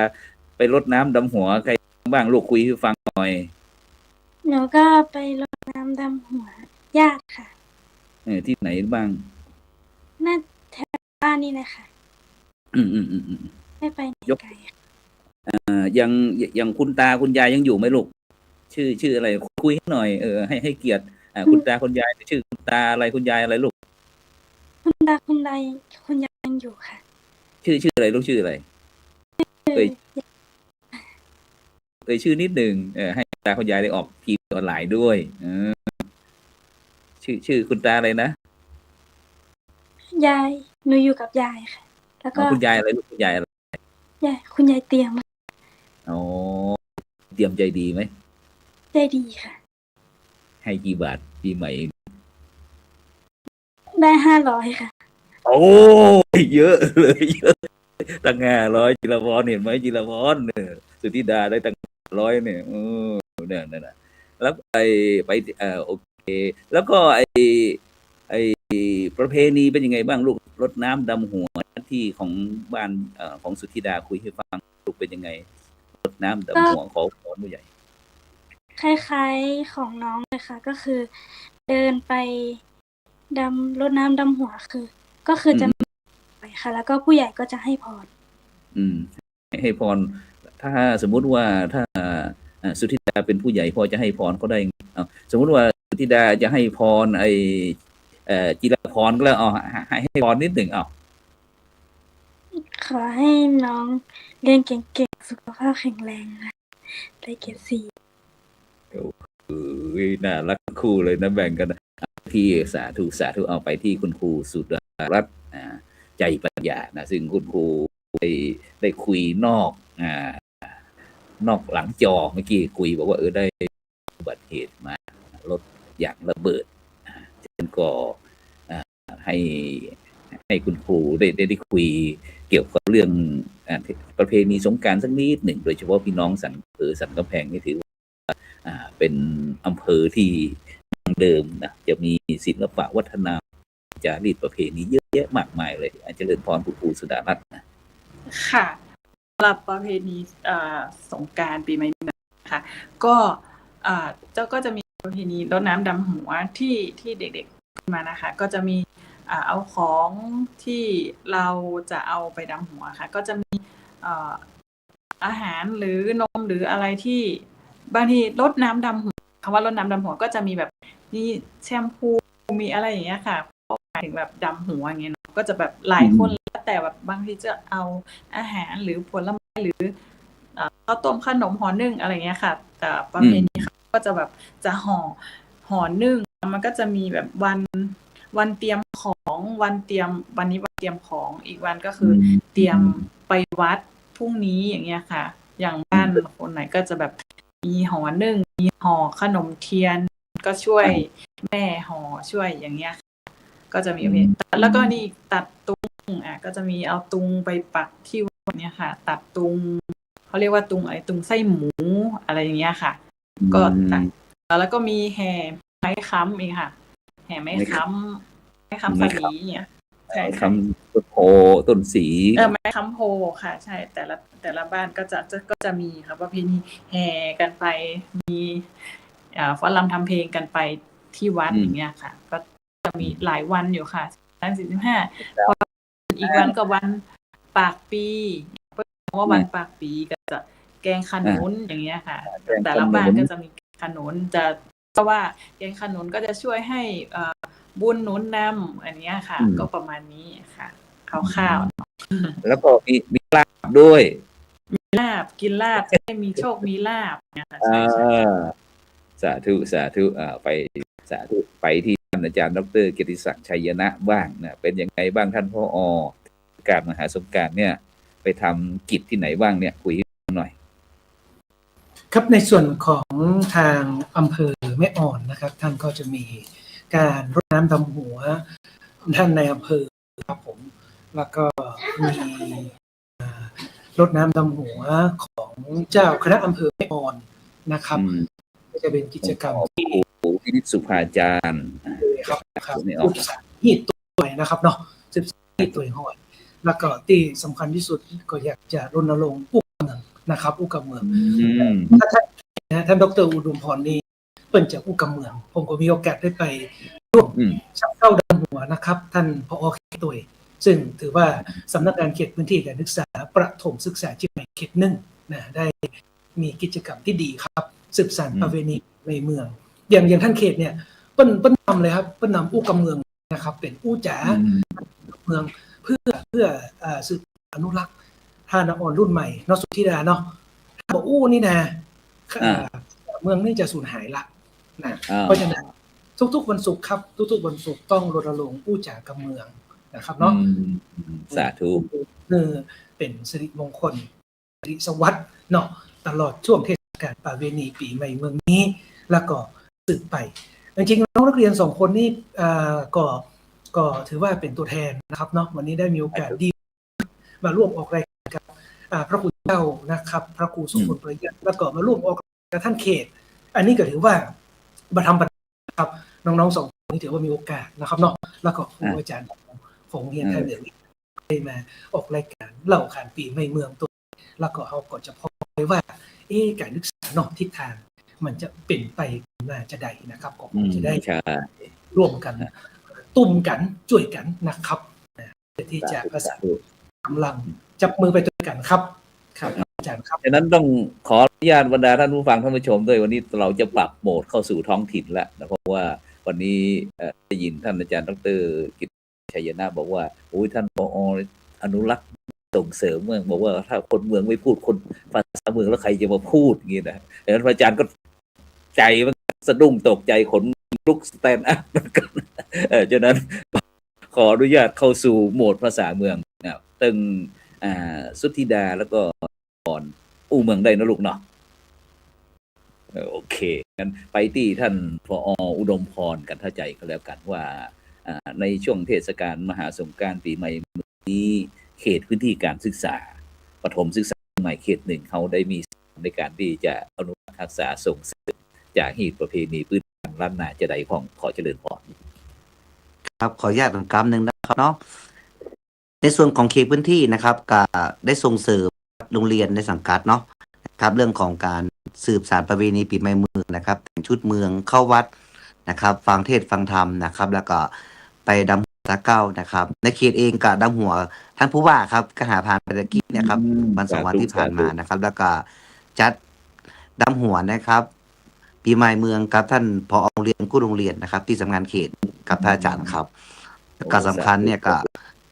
ไปรดน้ำดำหัวใครบ้างลูกคุยให้ฟังหน่อยหนูก็ไปรดน้ำดำหัวญาติค่ะที่ไหนบ้างน่าแถวบ้านนี่นะคะไม่ไปไหนไกลยังคุณตาคุณยายยังอยู่ไหมลูกชื่ออะไรคุยให้หน่อยให้เกียรติคุณตาคุณยายชื่อคุณตาอะไรคุณยายอะไรลูกคุณตาคุณยายยังอยู่ค่ะชื่ออะไรลูกชื่ออะไรชื่อนิดหนึ่งให้ตาคุณยายได้ออกทีมออนไลน์ด้วยชื่อคุณตาอะไรนะยายหนูอยู่กับยายค่ะแล้วก็คุณยายอะไรลูกคุณยายอะไรคุณยายเตรียมเตรียมใจดีไหมใจดีค่ะให้กี่บาทปีใหม่ได้500ค่ะโอ้เยอะเลยเยอะตั้ง500จิรพรเห็นไหมจิรพรสุธิดาได้ตั้ง100เนี่ยเนี่ยนะแล้วไปโอเคแล้วก็ไอประเพณีเป็นยังไงบ้างลูกรดน้ำดำหัวที่ของบ้านของสุธิดาคุยให้ฟังลูกเป็นยังไงรดน้ำดำหัวขอพรผู้ใหญ่คล้ายๆของน้องเลยค่ะก็คือเดินไปรดน้ำดำหัวก็คือจะไปค่ะแล้วก็ผู้ใหญ่ก็จะให้พรให้พรถ้าสมมุติว่าถ้าสุธิดาเป็นผู้ใหญ่พอจะให้พรเขาได้สมมุติว่าสุธิดาจะให้พรจิรพรก็แล้วให้พรนิดหนึ่งขอให้น้องเรียนเก่งๆสุขภาพแข็งแรงนะได้เกรด4น่ารักคู่เลยนะแบ่งกันที่สาธุเอาไปที่คุณครูสุดารัตน์ใจปัญญานะซึ่งคุณครูได้คุยนอกหลังจอเมื่อกี้คุยบอกว่าได้อุบัติเหตุมารถยางระเบิดฉะนั้นก็ให้คุณครูได้คุยเกี่ยวกับเรื่องประเพณีสงกรานต์สักนิดหนึ่งโดยเฉพาะพี่น้องสันกำแพงนี่ถือว่าเป็นอำเภอที่เดิมนะจะมีศิลปะวัฒนธรรมจารีตประเพณีเยอะแยะมากมายเลยเจริญพรคุณครูสุดารัตน์ค่ะสำหรับประเพณีสงกรานต์ปีใหม่นะคะก็เจ้าก็จะมีประเพณีรดน้ำดำหัวที่เด็กๆมานะคะก็จะมีเอาของที่เราจะเอาไปดำหัวค่ะก็จะมีอาหารหรือนมหรืออะไรที่บางทีรดน้ำดำหัว คำว่ารดน้ำดำหัวก็จะมีแบบนี่แชมพูมีอะไรอย่างเงี้ยค่ะหมายถึงแบบดำหัวอย่างเงี้ยก็จะแบบหลายคนแล้วแต่แบบบางทีจะเอาอาหารหรือผลไม้หรือข้าวต้มขนมห่อนึ่งอะไรเงี้ยค่ะแต่ประเพณีก็จะแบบจะห่อนึ่งมันก็จะมีแบบวันเตรียมของวันนี้วันเตรียมของอีกวันก็คือเตรียมไปวัดพรุ่งนี้อย่างเงี้ยค่ะอย่างบ้านคนไหนก็จะแบบมีห่อนึ่งมีห่อขนมเทียนก็ช่วยแม่ห่อช่วยอย่างเงี้ยก็จะมีแล้วก็นี่ตัดตุงก็จะมีเอาตุงไปปักที่วัดเนี่ยค่ะตัดตุงเขาเรียกว่าตุงอะไรตุงไส้หมูอะไรอย่างเงี้ยค่ะก็ตัดแล้วก็มีแห่ไม้ค้ำอีกค่ะแห่ไม้ค้ำสลีเนี่ยใช่ค้ำต้นโพต้นสีไม้ค้ำโพค่ะใช่แต่ละบ้านก็จะมีครับประเพณีแห่กันไปมีฟ้อนรำทำเพลงกันไปที่วัดอย่างเงี้ยค่ะก็จะมีหลายวันอยู่ค่ะ15พออีกวันก็วันปากปีเพราะว่าวันปากปีก็จะแกงขนุนอย่างเงี้ยค่ะแต่ละบ้านก็จะมีขนุนจะเพราะว่าแกงขนุนก็จะช่วยให้บุญหนุนนำอันนี้ค่ะก็ประมาณนี้ค่ะคร่าวๆแล้วก็มีลาบด้วยมีลาบกินลาบจะได้มีโชคมีลาบเนี่ยค่ะใช่สาธุไปสาธุไปที่ท่านอาจารย์ดร.เกียรติศักดิ์ชัยนะบ้างนะเป็นยังไงบ้างท่านผอ.การมหาสงกรานต์เนี่ยไปทำกิจที่ไหนบ้างเนี่ยคุยหน่อยครับในส่วนของทางอำเภอแม่อ่อนนะครับท่านก็จะมีการรดน้ำดำหัวท่านในอำเภอครับผมแล้วก็มีรดน้ำดำหัวของเจ้าคณะอำเภอแม่อ่อนนะครับก็จะเป็นกิจกรรมที่พินิจสุภาจารย์ครับหีดตัวนะครับเนาะหีดตัวห้อยแล้วก็ที่สำคัญที่สุดก็อยากจะรณรงค์อุกเมืองนะครับอุกเมืองท่านดร.อุดมพรนี่เปิ่นจากอุกเมืองผมก็มีโอกาสได้ไปร่วมชักเข้าดำหัวนะครับท่านผอ.ตัวซึ่งถือว่าสำนักงานเขตพื้นที่การศึกษาประถมศึกษาเชียงใหม่เขต1นะได้มีกิจกรรมที่ดีครับสืบสานประเพณีในเมืองอย่างท่านเขตเนี่ยเปิ้นนำเลยครับเปิ้นนำอู้กำเมืองนะครับเป็นอู้จ๋าเมืองเพื่อสืบอนุรักษ์ทานอ่อนรุ่นใหม่นสุธิดาเนาะบอกอู้นี่นะเมืองนี่จะสูญหายละนะเพราะฉะนั้นทุกๆวันศุกร์ครับทุกๆวันศุกร์ต้องรณรงค์อู้จ๋ากำเมืองนะครับเนาะสาธุเป็นสิริมงคลสิริสวัสดิ์เนาะตลอดช่วงเทศกาลประเพณีปีใหม่เมืองนี้แล้วก็สืบไปจริงๆน้องนักเรียน2คนนี่ก็ถือว่าเป็นตัวแทนนะครับเนาะวันนี้ได้มีโอกาสดีมาร่วมออกรายการกับพระครูเจ้านะครับพระครูสุพลประยัติแล้วก็มาร่วมออกกับท่านเขตอันนี้ก็ถือว่าบัตรทำบัตรครับน้องๆ2คนนี้ถือว่ามีโอกาสนะครับเนาะแล้วก็ครูอาจารย์ของเรียนไทยเหนือได้มาออกรายการเล่าขานปีใหม่เมืองตัวแล้วก็เขาก็จะพอไว้ว่าการศึกษาเนาะทิศทางมันจะเป็นไปน่าจะได้นะครับก็คงจะได้ร่วมกันตุ่มกันช่วยกันนะครับเพื่อที่จะประสานกำลังจับมือไปด้วยกันครับครับอาจารย์ครับฉะนั้นต้องขออนุญาตบรรดาท่านผู้ฟังท่านผู้ชมด้วยวันนี้เราจะปรับโหมดเข้าสู่ท้องถิ่นแล้วนะเพราะว่าวันนี้ได้ยินท่านอาจารย์ดร.กิตติชัยนะบอกว่าโอ้ยท่านผอ.อนุรักษ์ส่งเสริมเมืองบอกว่าถ้าคนเมืองไม่พูดคนภาษาเมืองแล้วใครจะมาพูดอย่างนี้นะดังนั้นอาจารย์ก็ใจมันสะดุ้งตกใจขนลุกสแตนด์อัพกันฉะนั้นขออนุญาตเข้าสู่โหมดภาษาเมืองนะตึงสุทธิดาแล้วก็ก่อนอู้เมืองได้นะลูกเนาะโอเคงั้นไปที่ท่านผอ.อุดมพรกันเข้าใจก็แล้วกันว่าในช่วงเทศกาลมหาสงกรานต์ปีใหม่นี้เขตพื้นที่การศึกษาประถมศึกษาใหม่เขต1เขาได้มีในการที่จะอนุรักษ์รักษาส่งเสริมจากหีบประเพณีพื้นบ้านล้านนาจะได้ของขอเจริญพรครับขออนุญาตเป็นกรรมหนึ่งนะครับเนาะในส่วนของเขตพื้นที่นะครับก็ได้ส่งเสริมโรงเรียนในสังกัดเนาะครับเรื่องของการสืบสานประเพณีปีใหม่เมืองนะครับแต่งชุดเมืองเข้าวัดนะครับฟังเทศน์ฟังธรรมนะครับแล้วก็ไปดำหัวตะเก้านะครับในเขตเองก็ดำหัวท่านผู้ว่าครับก็หาผ่านไปตะกี้เนี่ยครับวัน2 วันที่ผ่านมานะครับแล้วก็จัดดำหัวนะครับ ปีใหม่เมืองกับท่านผอโรงเรียนกู้โรงเรียนนะครับ ที่สำนักงานเขตกับท่านอาจารย์ครับการสำคัญเนี่ยก็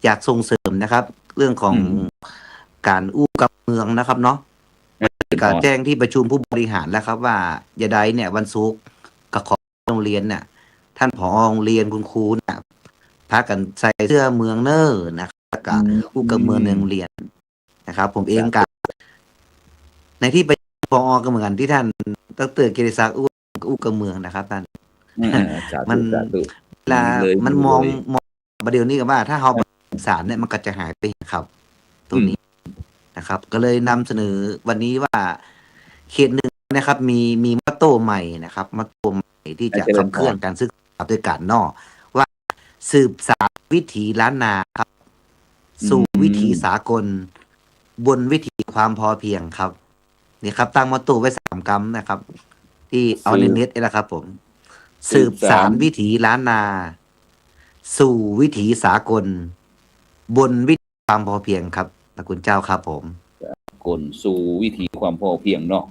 อยากส่งเสริมนะครับ เรื่องของการอู้กับเมืองนะครับเนาะก็แจ้งที่ประชุมผู้บริหารแล้วครับว่าอย่าใดเนี่ยวันศุกร์กับของโรงเรียนเนี่ยท่านผอโรงเรียนคุณครูเนี่ยพากันใส่เสื้อเมืองเนอร์นะครับกับอู้กับเมืองในโรงเรียนนะครับ ผมเองกับในที่ประชุมผอก็เหมือนกันที่ท่านดร.เกียรติศักดิ์อู้กับเมืองนะครับท่านมันเวลามันมองประเดี๋ยวนี้ก็ว่าถ้าเราสารเนี่ยมันก็จะหายไปครับตรงนี้นะครับ ก็เลยนำเสนอวันนี้ว่าเขตหนึ่งนะครับ มีมอตโต้ใหม่นะครับมอตโต้ใหม่ที่จะขับเคลื่อนการศึกษาด้วยกันนอกว่าสืบสานวิถีล้านนาครับ สู่วิถีสากล บนวิถีความพอเพียงครับนี่ครับตั้งมอตโต้ไว้3 กัมนะครับ ที่เอาในเน็ตนี่แหละครับ ผม สืบสานวิถีล้านนา สู่วิถีสากล บนวิถีความพอเพียงครับพระคุณเจ้าครับ ผมกลสู่วิถีความพอเพียงเนาะ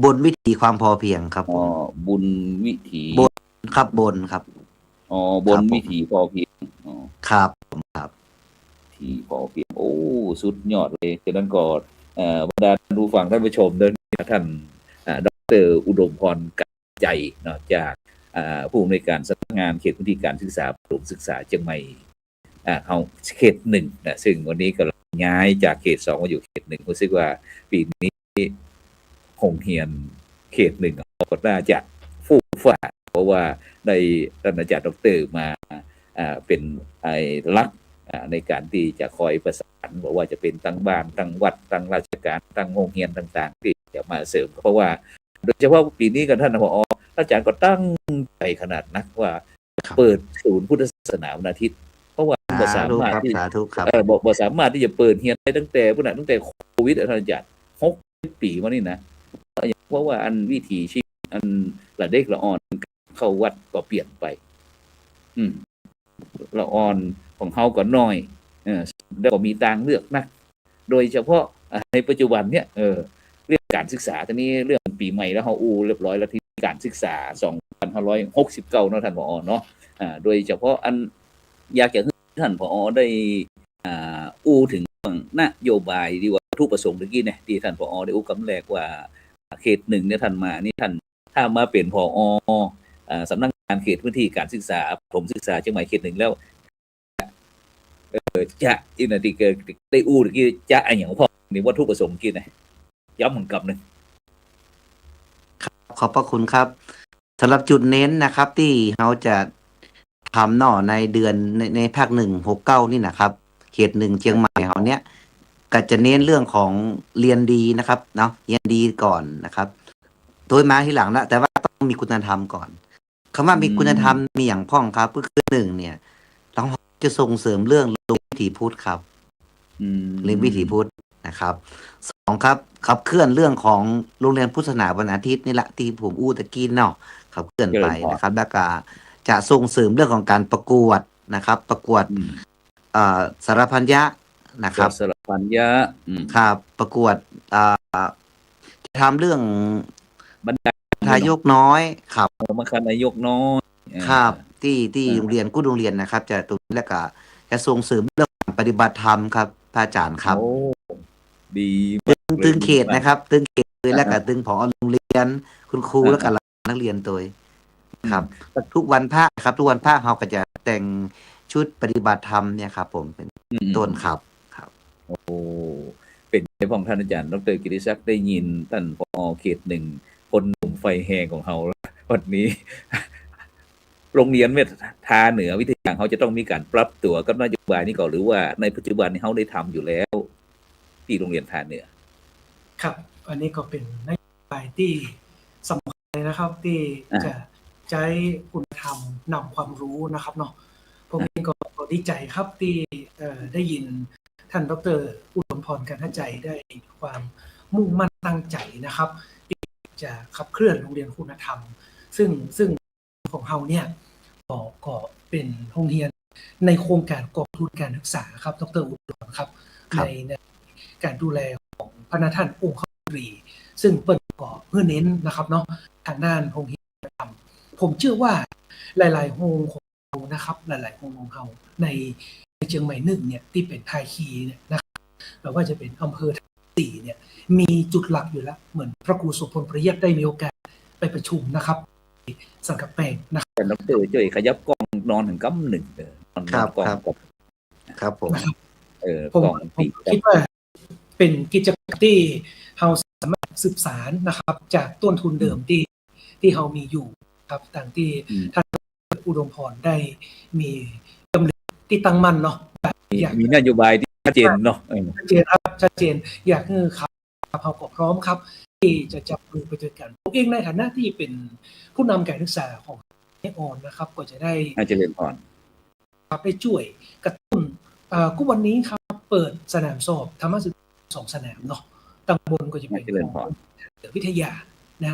บนวิถีความพอเพียงครับผม บุญวิถี บนครับบนครับบนวิถีพอเพียงครับผมครับที่พอเพียงโอ้สุดยอดเลยฉะนั้นก็บรรดาผู้ฟังท่านผู้ชมเดินท่านดร.อุดมพรกาใจเนาะจากผู้อำนวยการสำนักงานเขตพื้นที่การศึกษาประถมศึกษาเชียงใหม่เอาเขต1นะซึ่งวันนี้ก็ย้ายจากเขต2มาอยู่เขต1รู้สึกว่าปีนี้โรงเรียนเขต1ก็น่าจะฟู่ฟ้าเพราะว่าได้ท่านอาจารย์ดร.มาเป็นลักในการที่จะคอยประสานบอกว่าจะเป็นตั้งบ้านตั้งวัดตั้งราชการตั้งโรงเรียนต่างๆที่จะมาเสริมเพราะว่าโดยเฉพาะปีนี้กับท่านผอ.อาจารย์ก็ตั้งใจขนาดนักว่าเปิดศูนย์พุทธศาสนาวันอาทิตย์เพราะว่าบ่สามารถที่บ่สามารถที่จะเปิดเรียนได้ตั้งแต่โควิดท่านอาจารย์60 ปีมานี่นะเพราะว่าอันวิถีชีวิตอันละเด็กละอ่อนเข้าวัดก็เปลี่ยนไปละอ่อนของเขาก็น้อยแล้วก็มีทางเลือกนะโดยเฉพาะในปัจจุบันเนี่ยเรื่องการศึกษาทีนี้เรื่องปีใหม่แล้วเฮาเรียบร้อยแล้วที่การศึกษา2569เนาะท่านผอ.เนาะโดยเฉพาะอันอยากจะให้ท่านผอ.ได้ถึงนโยบายดีว่าวัตถุประสงค์เมื่อกี้เนี่ยที่ท่านผอ.ได้กำแรกว่าเขต1เนี่ยท่านมานี่ท่านถ้ามาเป็นผอ.สำนักงานเขตพื้นที่การศึกษาประถมศึกษาเชียงใหม่เขต1แล้วจะอีกนาทีเกิดได้เมื่อกี้จะอะไรอย่างพ่อนี่วัตถุประสงค์กี้นะย้ำเหมือนกับนึงขอบพระคุณครับสำหรับจุดเน้นนะครับ ที่เราจะทำเนาะในเดือนในภาค169นี่นะครับเขต1เชียงใหม่เราเนี้ยก็จะเน้นเรื่องของเรียนดีนะครับเนาะเรียนดีก่อนนะครับโดยมาทีหลังนะแต่ว่าต้องมีคุณธรรมก่อนคำว่ามีคุณธรรมมีอย่างพ่องครับก็คือ1เนี่ยเราจะส่งเสริมเรื่องวิถีพุทธครับเรื่องวิถีพุทธนะครับ2ครับขับเคลื่อนเรื่องของโรงเรียนพุทธศาสนาวันอาทิตย์นี่แหละที่ผมตะกี้เนาะขับเคลื่อนไปนะครับแล้วก็จะส่งเสริมเรื่องของการประกวดนะครับประกวดสารพันยะนะครับสารพันยะครับประกวดจะทำเรื่องบรรดาทายกน้อยครับมัคคานายกน้อยครับที่โรงเรียนกู้โรงเรียนนะครับจะตรงนี้แล้วก็จะส่งเสริมเรื่องปฏิบัติธรรมครับพระอาจารย์ครับดีตึงเขตนะครับตึงเขตเลยแล้วก็ตึงผอโรงเรียนคุณครูแล้วก็นักเรียนตัวครับทุกวันพระครับทุกวันพระเราก็จะแต่งชุดปฏิบัติธรรมเนี่ยครับผมเป็นต้นครับโอ้เป็นในของท่านอาจารย์ดร.กิติศักดิ์ได้ยินท่านผอ.เขต1คนหนุ่มไฟแหงของเราวันนี้โรงเรียนเมตทาเหนือวิทยาเขาจะต้องมีการปรับตัวกับนโยบายนี้ก่อนหรือว่าในปัจจุบันนี้เขาได้ทำอยู่แล้วที่โรงเรียนทาเหนือครับอันนี้ก็เป็นนโยบายที่สำคัญนะครับที่จะใช้คุณธรรมนำความรู้นะครับเนาะผมเองก็ดีใจครับที่ได้ยินท่านดร.อุดมพรกันใจได้ความมุ่งมั่นตั้งใจนะครับที่จะขับเคลื่อนโรงเรียนคุณธรรมซึ่งของเราเนี่ยก็เป็นโรงเรียนในโครงการกองทุนการศึกษาครับดร.อุดมครับในการดูแลของพระท่านองค์ข้ารีซึ่งเปิดก่อเพื่อเน้นนะครับเนาะทางด้านโรงเรียน ผมเชื่อว่าหลายๆโฮงของเรานะครับ หลายๆโฮงของเราในเชียงใหม่หนึ่งเนี่ยที่เป็นไฮคีเนี่ยนะครับไม่ว่าจะเป็นอำเภอสี่เนี่ยมีจุดหลักอยู่แล้วเหมือนพระครูโสพลประยัติได้มีโอกาสไปประชุมนะครับสังกัดแปลงนะครับ แต่ดรจ่อยขยับกล้องนอนถึงกำหนึ่งนอน ครับ กล้อง ครับ กับ ครับผม ผม กล้อง ผม ปีก คิดว่าเป็นกิจกรรมที่เราสามารถสืบสารนะครับ จากต้นทุนเดิมที่เรามีอยู่ครับต่างที่ท่านอุดมพรได้มีกำลังที่ตั้งมั่นเนาะแบบอยาก มีนโยบายที่ชัดเจนเนาะ ชัดเจนครับชัดเจนอยากให้ครับเราก็พร้อมครับ ที่จะจับมือไปด้วยกันผมเองในฐานะที่เป็นผู้นำการศึกษาของเอออนนะครับ ก็จะได้ อาจารย์พร ครับได้ช่วยกระตุ้นก็วันนี้ครับเปิดสนามสอบธรรมศึกษา2 สนามเนาะตำบลก็จะเป็นของวิทยานะ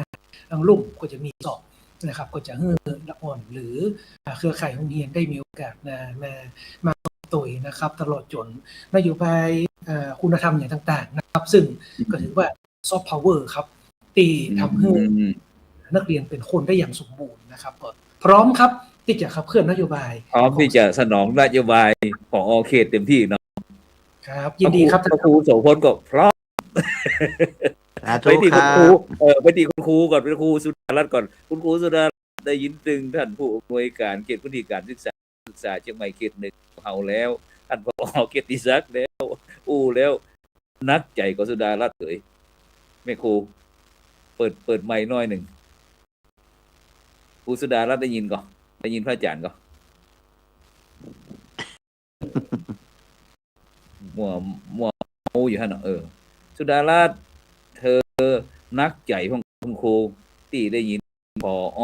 ทางลุ่มก็จะมีสอบนะครับก็จะให้ละอ่อนหรือเครือข่ายโรงเรียนได้มีโอกาสมาตุยนะครับตลอดจนนโยบายคุณธรรมอย่างต่างๆนะครับซึ่งก็ถือว่าซอฟต์พาวเวอร์ครับที่ทำให้นักเรียนเป็นคนได้อย่างสมบูรณ์นะครับก็พร้อมครับที่จะขับเคลื่อนนโยบาย พร้อมที่จะสนองนโยบายของเขตเต็มที่เนาะ ครับยินดีครับ พระครูโสพลก็พร้อม สาธุ ไปที่ ค คุณ รั ครู บ ไปที่คุณครูก่อนเป็นครูสุดารัตน์ก่อนคุณครูสุดารัตน์ได้ยินตึงท่านผู้อำนวยการเขตพื้นที่การศึกษาเชียงใหม่เขตหนึ่งเฮาแล้วท่านผอเกียรติศักดิ์แล้วแล้วนักใจก็สุดารัตน์เลยแม่ครูเปิดไมค์หน่อยหนึ่งครูสุดารัตน์ได้ยินก่อนได้ยินพระอาจารย์ก่อนมัวอยู่ฮะเนาะสุดารัตน์เธอนักใจของคุณครูที่ได้ยินผอ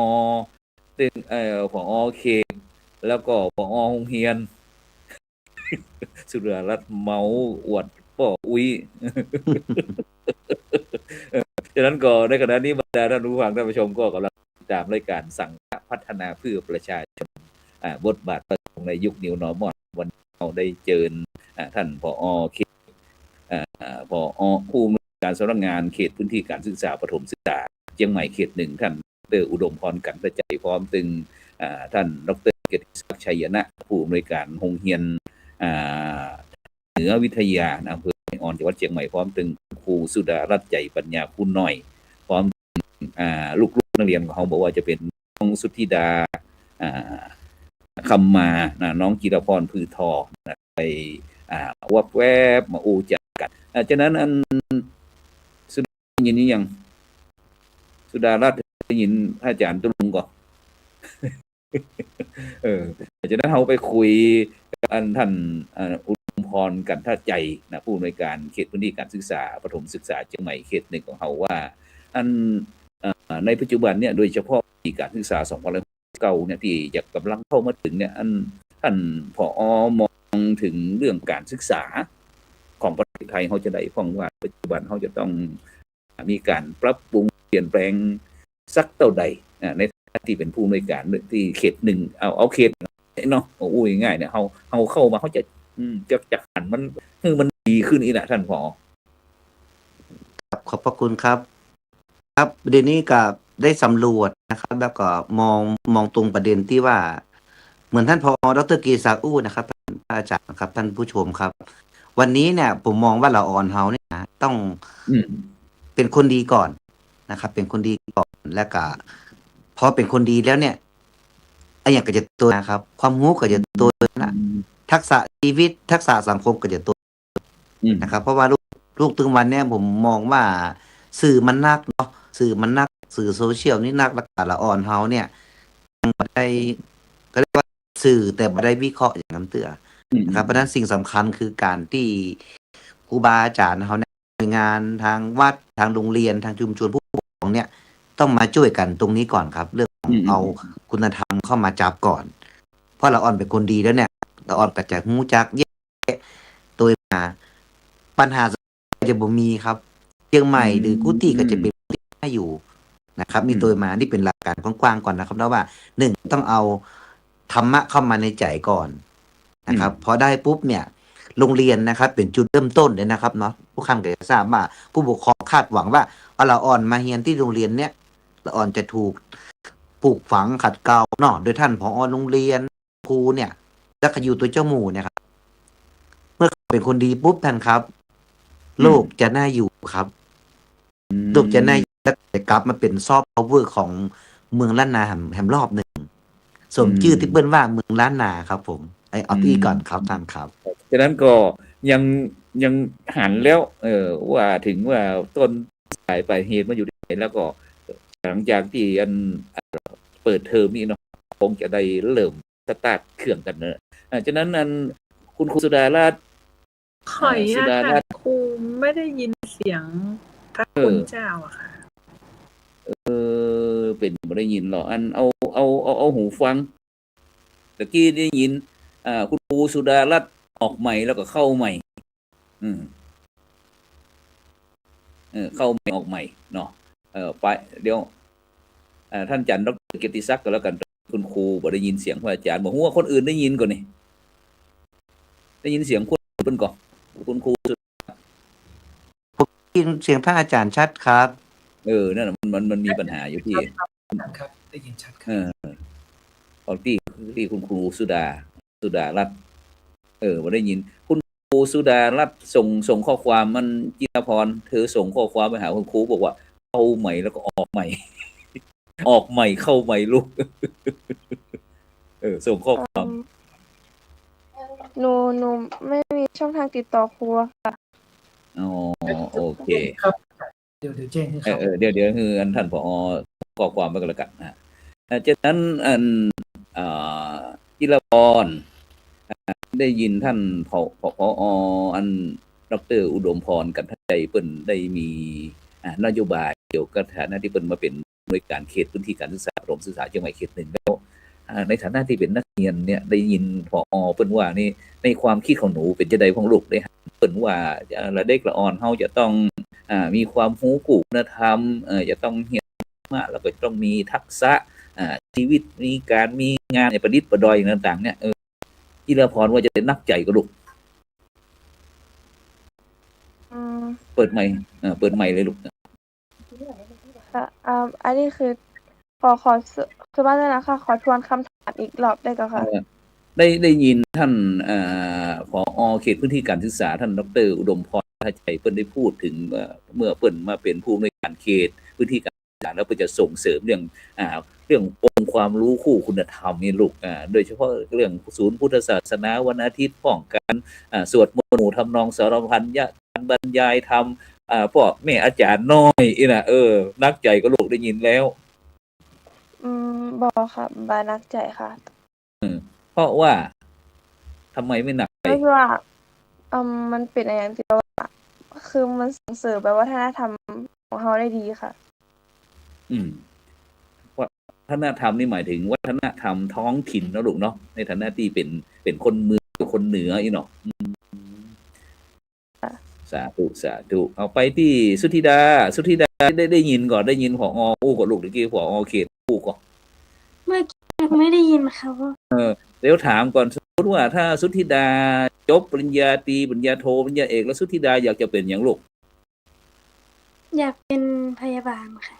ตึงผอเขตแล้วก็ผอโรงเรียน สุดารัตน์เมาอวดป่ออุ้ย ฉะนั้นก็ในขณะนี้บรรดาท่านผู้ฟังท่านผู้ชมก็กำลังติดตามรายการสั่งพัฒนาเพื่อประชาชนบทบาทในยุค New Normal วันนี้เราได้เจอท่านผอเขตผอผู้อำนวยการสำนักงานเขตพื้นที่การศึกษาประถมศึกษาเชียงใหม่เขต 1ท่านดร.อุดมพรกันกระจายพร้อมตึงท่านดร.เกียรติศักดิ์ชัยนะผู้อำนวยการโรงเรียนเหนือวิทยาอำเภอแม่ออนจังหวัดเชียงใหม่พร้อมถึงครูสุดารัตน์ใจปัญญาคุณน้อยพร้อมลูกนักเรียนของเขาบอกว่าจะเป็นน้องสุทธิดาคำมาน้องจิรพรพือทองไปวับแวบมาอูจักกันฉะนั้นสุดายินนี้ยังสุดารัตน์ได้ยินอาจารย์ตุลุงก่อน ฉะนั้นเราไปคุยกันท่านอุดมพรกันท่าใจนะผู้อำนวยการเขตพื้นที่การศึกษาประถมศึกษาเชียงใหม่เขต 1ของเราว่าในปัจจุบันเนี่ยโดยเฉพาะปีการศึกษา2019เนี่ยที่จะกำลังเข้ามาถึงเนี่ยท่านผอมองถึงเรื่องการศึกษาของประเทศไทยเขาจะได้ฟังว่าปัจจุบันเขาจะต้องมีการปรับปรุงเปลี่ยนแปลงสักเท่าใดในที่เป็นผู้อำนวยการที่เขต 1เอาเขตเนาะอุ้ยง่ายเนี่ยเขาเข้ามาเขาจะหันมันดีขึ้นอีกนะท่านผอ.ขอบพระคุณครับครับประเด็นนี้กับได้สำรวจนะครับ แล้วก็มองตรงประเด็นที่ว่าเหมือนท่านผอ.ดร.กีศักดิ์อู้นะครับท่านอาจารย์ครับท่านผู้ชมครับ วันนี้เนี่ยผมมองว่าละอ่อนเฮาเนี่ยนะต้องเป็นคนดีก่อนนะครับ เป็นคนดีก่อนแล้วก็พอเป็นคนดีแล้วเนี่ยไอ้อย่างก็จะตัวนะครับ ความรู้ก็จะตัวนะทักษะชีวิตทักษะสังคมก็จะตัวนะครับ เพราะว่าลูกตึงวันเนี่ยผมมองว่าสื่อมันนักเนาะสื่อมันนักสื่อโซเชียลนี่นักละกาละอ่อนเฮาเนี่ยบ่ได้ก็เรียกว่าสื่อแต่บ่ได้วิเคราะห์อย่างน้ำเตือนะครับเพราะฉะนั้นสิ่งสำคัญคือการที่ครูบาอาจารย์เฮาเนี่ยหน่วยงานทางวัดทางโรงเรียนทางชุมชนผู้ปกครองเนี่ยต้องมาช่วยกันตรงนี้ก่อนครับเรื่องเอาคุณธรรมเข้ามาจับก่อนเพราะละอ่อนเป็นคนดีแล้วเนี่ยละอ่อนก็จะฮู้จักแยกตัวมาปัญหาจะบ่มีครับเชียงใหม่หรือกุฏิก็จะเป็นที่ให้อยู่นะครับ มีตัวมาที่เป็นหลักการกว้างๆก่อนนะครับแล้วว่า1ต้องเอาธรรมะเข้ามาในใจก่อนนะครับพอได้ปุ๊บเนี่ยโรงเรียนนะครับเป็นจุดเริ่มต้นเลยนะครับเนาะผู้ค้ำก็จะทราบว่าผู้ปกครองคาดหวังว่าเอาละอ่อนมาเรียนที่โรงเรียนเนี่ยละอ่อนจะถูก ปลูกฝังขัดเกลาเนาะโดยท่านผอโรงเรียนครูเนี่ย แล้วก็อยู่ตัวเจ้าหมู่เนี่ยครับเมื่อเขาเป็นคนดีปุ๊บท่านครับ โลกจะน่าอยู่ครับโลกจะน่าอยู่แล้วจะกลับมาเป็นซอฟต์พาวเวอร์ของเมืองล้านนาแห่งรอบหนึ่งสมชื่อที่เปิ้นว่าเมืองล้านนาครับ ผมเอาที่ก่อนครับท่านครับ ฉะนั้นก็ยังยังหันแล้ว ว่าถึงว่าต้นสายปลายเหตุมาอยู่ที่ไหนแล้วก็หลังจากที่เปิดเทอมนี่เนาะคงจะได้เริ่มสตาร์ทเครื่องกันเนอะฉะนั้นคุณครูสุดาราช ขออนุ สุ ญา ดา ต รา ค่ะ ช ครูไม่ได้ยินเสียงพระคุณเจ้าอะค่ะ เป็นไม่ได้ยินหรอเอาหูฟังตะกี้ได้ยินคุณครูสุดารัตน์ออกใหม่แล้วก็เข้าใหม่เข้าใหม่ออกใหม่เนาะไปเดี๋ยวท่านอาจารย์ดร.เกียรติศักดิ์ก็แล้วกันคุณครูบ่ได้ยินเสียงพระอาจารย์บอกว่าคนอื่นได้ยินก่อนนี่ได้ยินเสียงคุณเป็นก่อนคุณครู ได้ยินเสียงพระอาจารย์ชัดครับ นั่นน่ะมันมีปัญหาอยู่ที่ ครับได้ยินชัดครับ ของที่คุณครูสุดารัตน์บ่ได้ยินคุณครูสุดารัตน์ส่งข้อความมันจิรพรเธอส่งข้อความไปหาคุณครูบอกว่าเข้าใหม่แล้วก็ออกใหม่ ออกใหม่เข้าใหม่ลูก ส่งข้อความ หนูไม่มีช่องทางติดต่อครูอะค่ะ อ๋อโอเค ครับเดี๋ยวแจ้งให้ครับ เดี๋ยวคือท่านผอข้อความไปก็แล้วกันนะจากนั้นจิรพรได้ยินท่านผอดร.อุดมพรกันทันใจเปิ้นได้มีนโยบายเกี่ยวกับฐานะที่เปิ้นมาเป็นหน่วยการเขตพื้นที่การศึกษาระบบศึกษาเชียงใหม่เขตหนึ่งแล้วในฐานะที่เป็นนักเรียนเนี่ยได้ยินผอเปิ้นว่านี่ในความคิดของหนูเป็นจะใดของลูกได้เปิ้นว่าละเด็กละอ่อนเฮาจะต้องมีความรู้คุณธรรมจะต้องเรียนมาแล้วก็ต้องมีทักษะชีวิตมีการมีงานประดิษฐ์ประดอยอย่างต่างๆเนี่ยจิรพรว่าจะเป็นนักใจกับลูกเปิดใหม่เลยลูก ค่ะอันนี้คือขอคือว่าแล้วนะคะขอทวนคำถามอีกรอบได้ก็ค่ะ ได้ยินท่านผอ.เขตพื้นที่การศึกษาท่านดร.อุดมพรชัยเปิ้นได้พูดถึงเมื่อเปิ้นมาเป็นผู้อำนวยการเขตพื้นที่การศึกษาแล้วเปิ้นจะส่งเสริมเรื่ององค์ความรู้คู่คุณธรรมนี่ลูกโดยเฉพาะเรื่องศูนย์พุทธศาสนาวันอาทิตย์ป้องกันสวดมนต์หมู่ทำนองสารพันการบรรยายธรรมพ่อแม่อาจารย์น้อยนักใจก็ลูกได้ยินแล้วบอค่ะบานักใจค่ะ เพราะว่าทำไมไม่หนักใจ ก็คือว่ามันเป็นอะไรอย่างที่ว่าคือมันส่งเสริมแบบวัฒนธรรมของเราได้ดีค่ะ วัฒนธรรมนี่หมายถึงวัฒนธรรมท้องถิ่นนะลูกเนาะในฐานะที่เป็นคนเมืองคนเหนือเนาะสาธุเอาไปที่สุธิดาได้ยินก่อนได้ยินผอ.อู้กับลูกเมื่อกี้ผอ.เขตอู้ก่อน เมื่อกี้ไม่ได้ยินค่ะว่า เดี๋ยวถามก่อนสมมติว่าถ้าสุธิดาจบปริญญาตรีปริญญาโทปริญญาเอกแล้วสุธิดาอยากจะเป็นอย่างลูก อยากเป็นพยาบาลค่ะ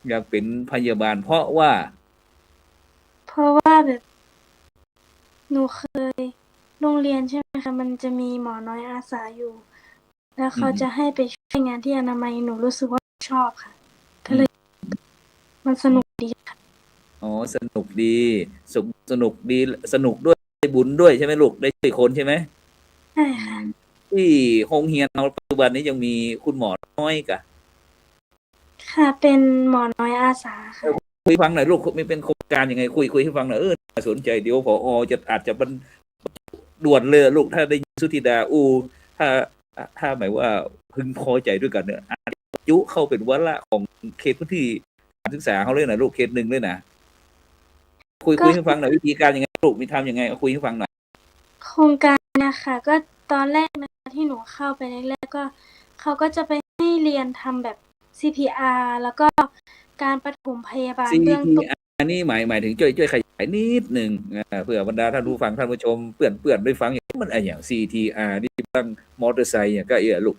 อยากเป็นพยาบาลเพราะว่า แบบหนูเคยโรงเรียนใช่ไหมคะมันจะมีหมอน้อยอาสาอยู่ แล้วเขาจะให้ไปช่วยงานที่อนามัยหนูรู้สึกว่าชอบค่ะก็เลยมันสนุกดีค่ะสนุกดีสนุกดีสนุกด้วยได้บุญด้วยใช่ไหมลูกได้ช่วยคนใช่ไหมใช่ค่ะที่โรงเรียนเราปัจจุบันนี้ยังมีคุณหมอน้อยกะค่ะเป็นหมอน้อยอาสาค่ะคุยฟังหน่อยลูกมีเป็นโครงการยังไงคุยให้ฟังหน่อยสนใจเดี๋ยวผอ.จะอาจจะบรรด่วนเลยลูกถ้าได้ยินสุธิดาถ้าหมายว่าพึงพอใจด้วยกันเนี่ยอาจยุเข้าเป็นวาระของเขตพื้นที่การศึกษาเขาเลยนะลูกเขตหนึ่งเลยนะคุยให้ฟังหน่อยวิธีการยังไงลูกมีทำยังไงคุยให้ฟังหน่อยโครงการนะคะก็ตอนแรกนะคะที่หนูเข้าไปแรกๆก็เขาก็จะไปให้เรียนทำแบบ CPR แล้วก็การปฐมพยาบาลเบื้องต้นอันนี้หมายถึงช่วยขยายนิดหนึ่งเพื่อบรรดาท่านผู้ฟังท่านผู้ชมเพื่อนได้ฟังอย่างมันอย่าง CTR นี่ตั้งมอเตอร์ไซค์อย่างก็ลูก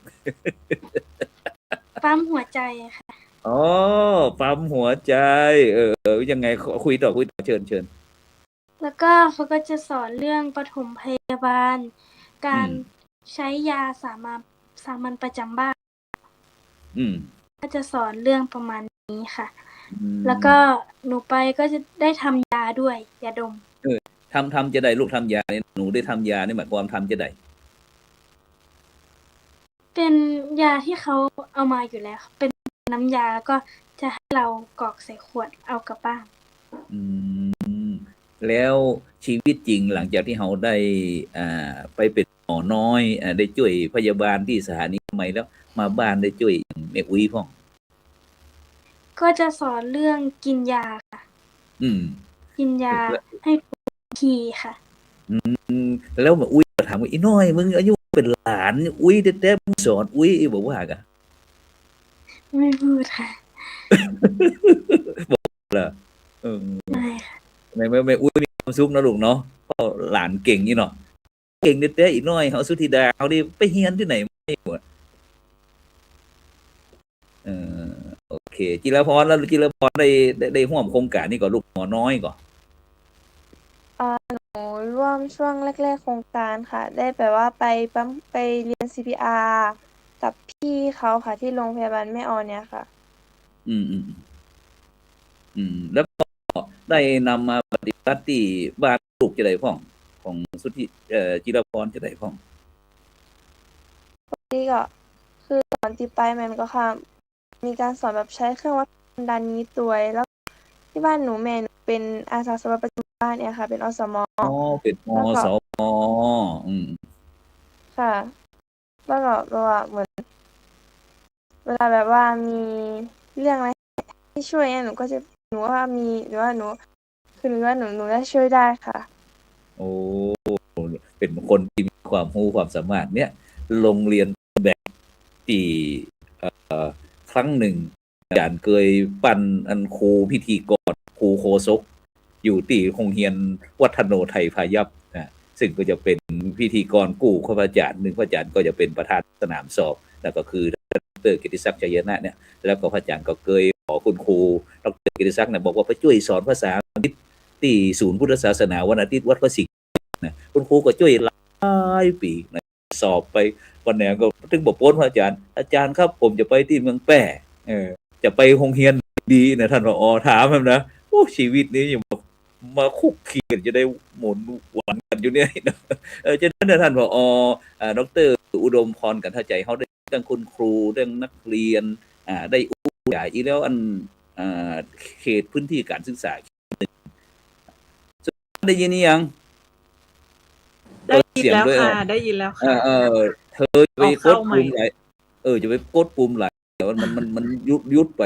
ปั๊มหัวใจค่ะ อ๋อปั๊มหัวใจ ยังไงคุยต่อเชิญแล้วก็เขาก็จะสอนเรื่องปฐมพยาบาล การใช้ยาสามัญประจำบ้าน อืม ก็จะสอนเรื่องประมาณนี้ค่ะ อืม แล้วก็หนูไปก็จะได้ทำยาด้วย ยาดม ทำจะได้ลูกทำยาเนี่ยหนูได้ทำยานี่หมายความทำจะได้ เป็นยาที่เขาเอามาอยู่แล้ว เป็นน้ำยาแล้วก็จะให้เรากรอกใส่ขวดเอากลับบ้าน อืม แล้วชีวิตจริงหลังจากที่เราได้ไปเป็นหมอน้อยได้ช่วยพยาบาลที่สถานีอนามัยแล้วมาบ้านได้ช่วยแม่อุ้ยพ่อง ก็จะสอนเรื่องกินยาค่ะ อืม กินยาให้ถูกวิธีค่ะ แล้วมาอุ้ยก็ถามว่าอีน้อยมึงอายุเป็นหลานอุ้ยแต่มึงสอนอุ้ยบอกว่ากะ ไม่พูดค่ะ เหรอเออ ไม่ค่ะ ไม่อุ้ยมีความสุขนะลูกเนาะเพราะหลานเก่งนี่เนาะเก่งแต่อีน้อยเขาสุธิดาเขาดิไปเฮียนที่ไหนไม่หมดโอเคจิรพรแล้วจิรพรได้ร่วมโครงการนี้ก่อนลูกหมอน้อยก่อน หนูร่วมช่วงแรกๆโครงการค่ะ ได้แบบว่าไปเรียน CPR กับพี่เขาค่ะที่โรงพยาบาลแม่ออนเนี่ยค่ะ แล้วก็ได้นำมาปฏิบัติที่บ้านลูกจะได้พ่องของสุธิจิรพรจะได้พ่อง นี่ก็คือตอนที่ไปมันก็ค่ะ มีการสอนแบบใช้เครื่องวัดความดันนี้ตัวแล้วที่บ้านหนูแม่หนูเป็นอาสาสมัครประจำบ้านเนี่ยค่ะ เป็นอสม อ๋อเป็นม แล้วก็ สมค่ะ แล้วก็แบบว่าเหมือน เวลาแบบว่ามีเรื่องอะไรให้ช่วยเนี่ยหนูว่ามีหรือว่าหนูคือหนูว่าหนูได้ช่วยได้ค่ะ โอ้เป็นคนที่มีความรู้ความสามารถเนี่ยโรงเรียนแบบที่ครั้งหนึ่งอาจารย์เคยปั้นอันครูพิธีกรครูโคศกอยู่ที่โรงเรียนวัฒโนไทยพายัพนะซึ่งก็จะเป็นพิธีกรกู้ข้าพเจ้าหนึ่งพระอาจารย์ก็จะเป็นประธานสนามสอบแล้วก็คือดร.กิติศักดิ์ชัยนะเนี่ยแล้วก็พระอาจารย์ก็เคยขอคุณครูดร.กิติศักดิ์เนี่ยบอกว่าไปช่วยสอนภาษาอังกฤษที่ศูนย์พุทธศาสนาวันอาทิตย์วัดพระสิงห์นะคุณครูก็ช่วยหลายปีนะสอบไปวันไหนก็ถึงบอกโป้นพระอาจารย์ครับผมจะไปที่เมืองแปร่จะไปโรงเรียนดีนะท่านผอ.ถามผมนะโอ้ชีวิตนี้ยังมาคุกคีกันจะได้หมุนหวานกันอยู่เนี่ยนะฉะนั้นท่านผอ.ดร.อุดมพรกันท่าใจเขาได้เรื่องคุณครูเรื่องนักเรียนได้อู้ใหญ่อีแล้วอันเขตพื้นที่การศึกษาได้ยินยัง ได้ยินแล้วค่ะ ได้ยินแล้วค่ะ เธอจะไปกดปุ่มไหลจะไปกดปุ่มไหลเดี๋ยวมันยุดไป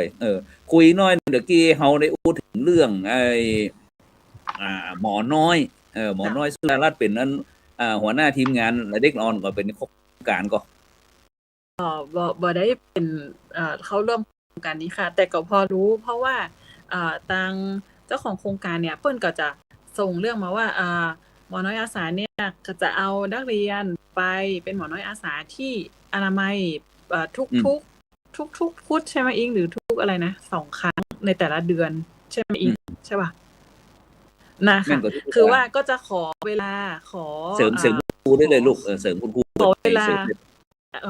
คุยน้อยเดี๋ยวกี้เฮาได้อู้ถึงเรื่องไอ้หมอน้อยหมอน้อยสุดารัตน์เป็นนั้นหัวหน้าทีมงานและเด็กนอนก็เป็นโครงการก็บ่ได้เป็นเขาร่วมโครงการนี้ค่ะ แต่ก็พอรู้เพราะว่าทางเจ้าของโครงการเนี่ยเปิ้นก็จะส่งเรื่องมาว่าหมอน้อยอาสาเนี่ยก็จะเอานักเรียนไปเป็นหมอน้อยอาสาที่อนามัยทุกพุธใช่ไหมอิงหรือทุกอะไรนะ2 ครั้งในแต่ละเดือนใช่ไหมอิงใช่ป่ะนะคะคือว่าก็จะขอเวลาขอเสริมคุณครูได้เลยลูกเสริมคุณครูขอเวลา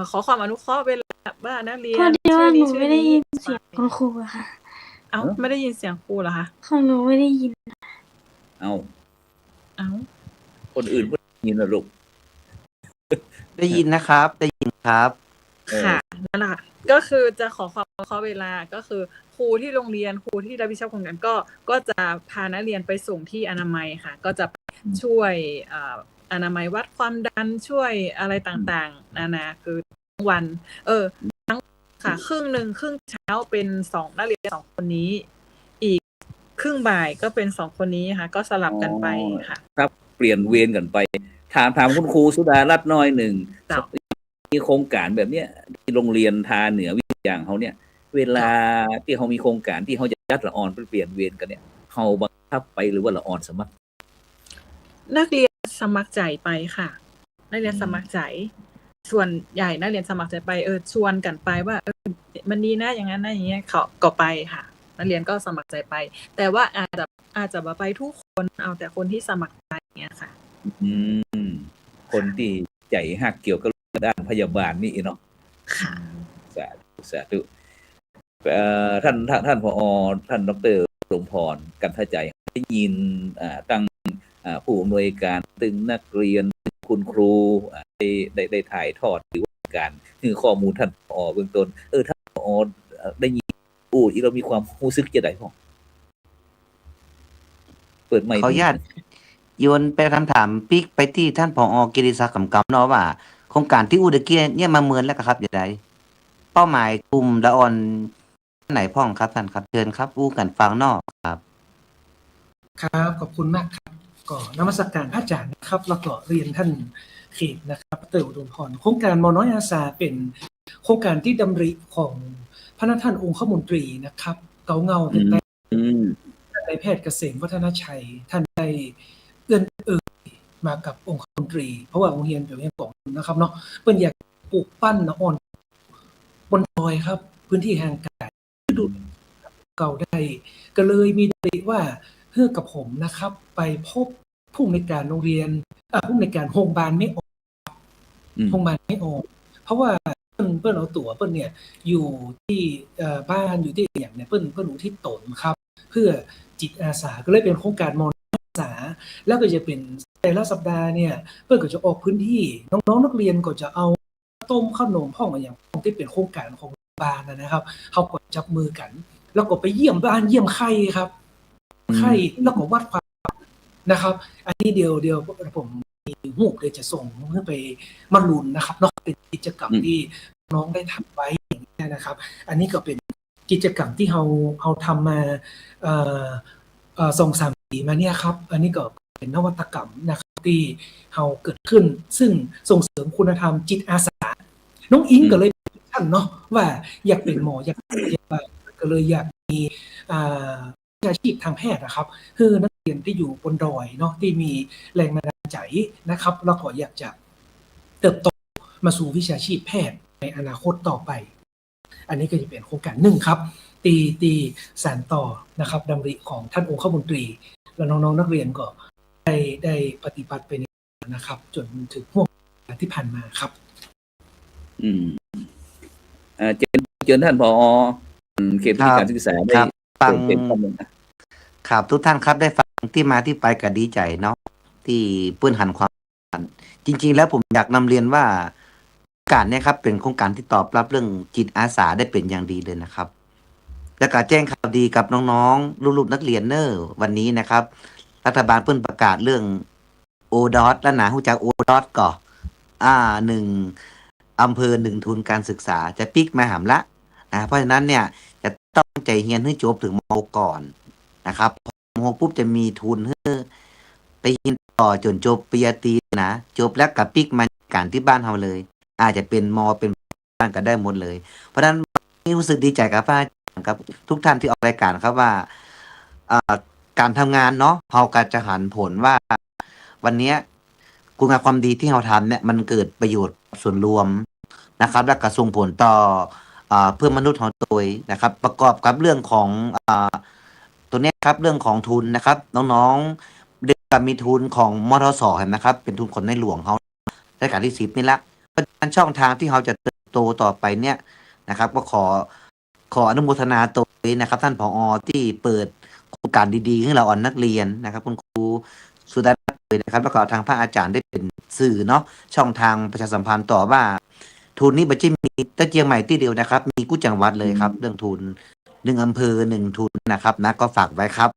ขอความอนุเคราะห์เวลาว่านักเรียน พอดีว่าหนูไม่ได้ยินเสียงคุณครูอะค่ะ ไม่ได้ยินเสียงครูเหรอคะ ของหนูไม่ได้ยิน คนอื่นไม่ได้ยินนะลูก ได้ยินนะครับ ได้ยินครับ ค่ะนั่นแหละก็คือจะขอความอนุเคราะห์เวลาก็คือครูที่โรงเรียนครูที่รับผิดชอบโครงการก็จะพานักเรียนไปส่งที่อนามัยค่ะ ก็จะช่วยอนามัยวัดความดันช่วยอะไรต่างๆนะคือทั้งวันทั้งค่ะครึ่งเช้าเป็น2นักเรียน2คนนี้อีกครึ่งบ่ายก็เป็น2คนนี้ค่ะก็สลับกันไปค่ะครับเปลี่ยนเวรกันไปถามคุณครูสุดารัตน์น้อยหนึ่งมีโครงการแบบเนี้ยที่โรงเรียนทาเหนือวิทยาเขาเนี่ยเวลาที่เขามีโครงการที่เขาจะจัดละออนเปลี่ยนเวรกันเนี่ยเขาบังคับไปหรือว่าละออนสมัครนักเรียนสมัครใจไปค่ะนักเรียนสมัครใจ ส่วนใหญ่นักเรียนสมัครใจไปชวนกันไปว่ามันดีนะอย่างนั้นนะอย่างเงี้ยเขาก็ไปค่ะนักเรียนก็สมัครใจไป แต่ว่าอาจจะบ่ไปทุกคนเอาแต่คนที่สมัครใจอย่างเงี้ยค่ะ อืมคนที่ใจหักเกี่ยวกับด้านพยาบาลนี่เนาะ ค่ะ สาธุท่านผอท่านดร.สมพรกันทใจได้ยินตั้งผู้อำนวยการตึงนักเรียนคุณครูได้ถ่ายทอดหรือว่าการคือข้อมูลท่านผอเบื้องต้นท่านผอได้ยินที่เรามีความรู้สึกจะได้พ้องเปิดไมค์ ขออนุญาตโยนไปคำถามปิ๊กไปที่ท่านผอกิติศักดิ์กำกำเนาะว่าโครงการที่อุดเกียเนี่ยมาเมินแล้วครับอย่างไรเป้าหมายกลุ่มละอ่อนไหนพ่องครับท่านครับเชิญครับอู้กันฟังนอกครับ ครับขอบคุณมากครับก็นมัสการพระอาจารย์นะครับแล้วก็เรียนท่านเขตนะครับดร.อุดมพรโครงการมอน้อยอาสาเป็นโครงการที่ดำริของพระท่านองคมนตรีนะครับเกาเงาเป็นนายแพทย์เกษมวัฒนชัยท่านได้เอื้อนมากับองคมนตรี เพราะว่าโรงเรียนอยู่ในของนะครับเนาะเพิ่นอยากปลูกปั้นอ่อนบนดอยครับพื้นที่ห่างไกลดูเก่าได้ก็เลยมีดำริว่าเพื่อกับผมนะครับไปพบผู้ในการโรงเรียนผู้ในการโรงพยาบาลไม่ออกโรงพยาบาลไม่ออกเพราะว่าเปิ้นเอาตั๋วเปิ้นเนี่ยอยู่ที่บ้านอยู่ที่อย่างเนี่ยเปิ้นอยู่ที่ตนครับเพื่อจิตอาสาก็เลยเป็นโครงการมออาสาแล้วก็จะเป็นแต่ละสัปดาห์เนี่ยเปิ้นก็จะออกพื้นที่น้องๆนักเรียนก็จะเอาต้มขนมพ่องอย่างที่เป็นโครงการของบ้านนะครับเขาก็จับมือกันแล้วก็ไปเยี่ยมบ้านเยี่ยมไข้ครับไข้แล้วก็วัดความนะครับอันนี้เดียวผมมีรูปเดี๋ยวจะส่งเพื่อไปมาลุ้นนะครับเนาะเป็นกิจกรรมที่น้องได้ทำไว้อย่างนี้นะครับอันนี้ก็เป็นกิจกรรมที่เราทำมา2-3 ปีมาเนี่ยครับอันนี้ก็เป็นนวัตกรรมนะครับที่เราเกิดขึ้นซึ่งส่งเสริมคุณธรรมจิตอาสาน้องอิงก็เลยท่านเนาะว่าอยากเป็นหมออยากก็เลยอยากมีอาชีพทางแพทย์นะครับคือนักเรียนที่อยู่บนดอยเนาะที่มีแรงบันดาลใจนะครับแล้วก็อยากจะเติบโตมาสู่วิชาชีพแพทย์ในอนาคตต่อไปอันนี้ก็จะเป็นโครงการหนึ่งครับตีสานต่อนะครับดำริของท่านองคมนตรีและน้องๆนักเรียนก็ได้ปฏิบัติไปนะครับจนถึงห่วงเวลาที่ผ่านมาครับเจอท่านผอเขตพื้นที่การศึกษาได้ฟัง เป็นข้อมูล ครับทุกท่านครับได้ฟังที่มาที่ไปก็ดีใจเนาะที่เปื้อนหันความจริงๆแล้วผมอยากนำเรียนว่าการเนี่ยครับเป็นโครงการที่ตอบรับเรื่องจิตอาสาได้เป็นอย่างดีเลยนะครับและก็แจ้งข่าวดีกับน้องๆลูกๆนักเรียนเนอร์วันนี้นะครับรัฐบาลเพิ่นประกาศเรื่องโอดอทและหนาหูจักโอดอทก่อ1อำเภอ1ทุนการศึกษาจะปิกมาหามละนะเพราะฉะนั้นเนี่ยจะต้องใจเฮียนให้จบถึงม.ก่อนนะครับม.ปุ๊บจะมีทุนให้ไปเรียนต่อจนจบปริญญาตรีนะจบแล้วกับปิกมาการที่บ้านเราเลย อาจจะเป็นม.เป็นบ้านก็ได้หมดเลยเพราะฉะนั้นรู้สึกดีใจกับป้าครับทุกท่านที่ออกรายการครับว่าการทำงานเนาะเราก็จะหันผลว่าวันนี้คุณงามความดีที่เราทำเนี่ยมันเกิดประโยชน์ส่วนรวมนะครับและก็ส่งผลต่อเพื่อมนุษย์ของตัวนะครับประกอบกับเรื่องของตัวนี้ครับเรื่องของทุนนะครับน้องๆเด็กมีทุนของมทส.เห็นนะครับเป็นทุนคนในหลวงเขารัชกาลที่10นี่ละเพราะฉะนั้นช่องทางที่เราจะเติบโตต่อไปเนี่ยนะครับก็ขออนุโมทนาตัวนะครับท่านผอ.ที่เปิดโครงการดีๆให้เราอ่อนนักเรียนนะครับคุณครูสุดาเลยนะครับแล้วก็ทางพระอาจารย์ได้เป็นสื่อเนาะช่องทางประชาสัมพันธ์ต่อว่าทุนนี้บัจจิมีตะเจียงใหม่ที่เดียวนะครับมีกู้จังหวัดเลยครับเรื่องทุน1อำเภอ1ทุนนะครับนะก็ฝากไว้ครับ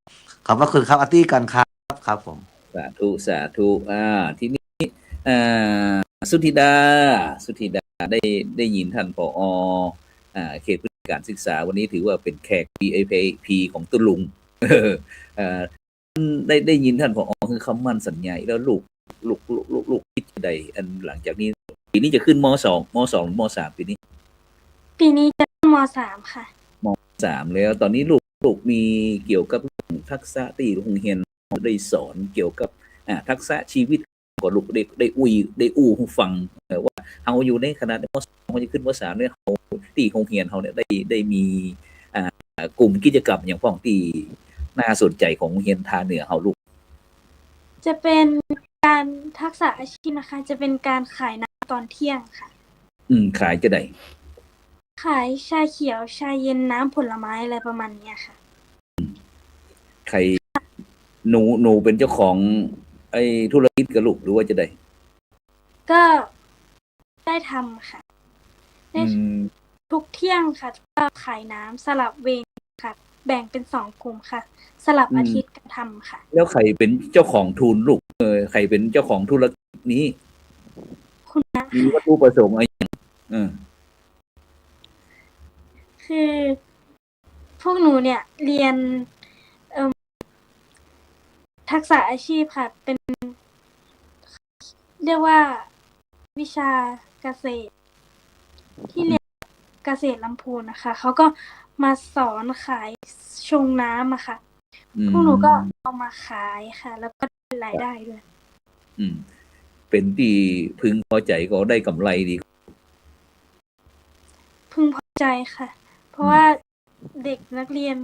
ขอบพระคุณครับอาร์ตี้กันครับผมสาธุทีนี้สุธิดาได้ยินท่านผอ.เขตพื้นที่การศึกษาวันนี้ถือว่าเป็นแขก VIP ของตุลุงได้ยินท่านผอ.คือคำมั่นสัญญาแล้วลูกคิดใดอันหลังจากนี้ปีนี้จะขึ้นม.2 หรือม.3ปีนี้จะขึ้นม.3 ค่ะม.3แล้วตอนนี้ลูกมีเกี่ยวกับทักษะที่โรงเรียนได้สอนเกี่ยวกับทักษะชีวิตก็ลูกได้อู้ให้ฟังว่า เฮาอยู่ในขณะมสองเขาจะขึ้นมสามเนี่ยเฮาที่โรงเรียนเฮาเนี่ยได้มีกลุ่มกิจกรรมอย่างพ้องที่น่าสนใจของโรงเรียนท่าเหนือเฮาลูก จะเป็นการทักษะอาชีพนะคะ จะเป็นการขายน้ำตอนเที่ยงค่ะ ขายจะได้ ขายชาเขียวชาเย็นน้ำผลไม้อะไรประมาณเนี้ยค่ะ ใครหนูเป็นเจ้าของไอ้ธุรกิจกับลูกหรือว่าจะได้ ก็ได้ทำค่ะ ได้ อืม ทุกเที่ยงค่ะก็ขายน้ำสลับเวรค่ะ แบ่งเป็น2 กลุ่มค่ะ สลับอาทิตย์กันทำค่ะ แล้วใครเป็นเจ้าของทุนลูกใครเป็นเจ้าของธุรกิจนี้ คุณนะ มีวัตถุประสงค์อะไรเออ คือพวกหนูเนี่ยเรียนทักษะอาชีพค่ะ เป็นเรียกว่าวิชาเกษตร ที่เรียนเกษตรลำพูนนะคะเขาก็มาสอนขายชงน้ำอะค่ะ พวกหนูก็เอามาขายค่ะ แล้วก็ได้รายได้ด้วย เป็นที่พึงพอใจก็ได้กำไรดี พึงพอใจค่ะ เพราะว่าเด็กนักเรียน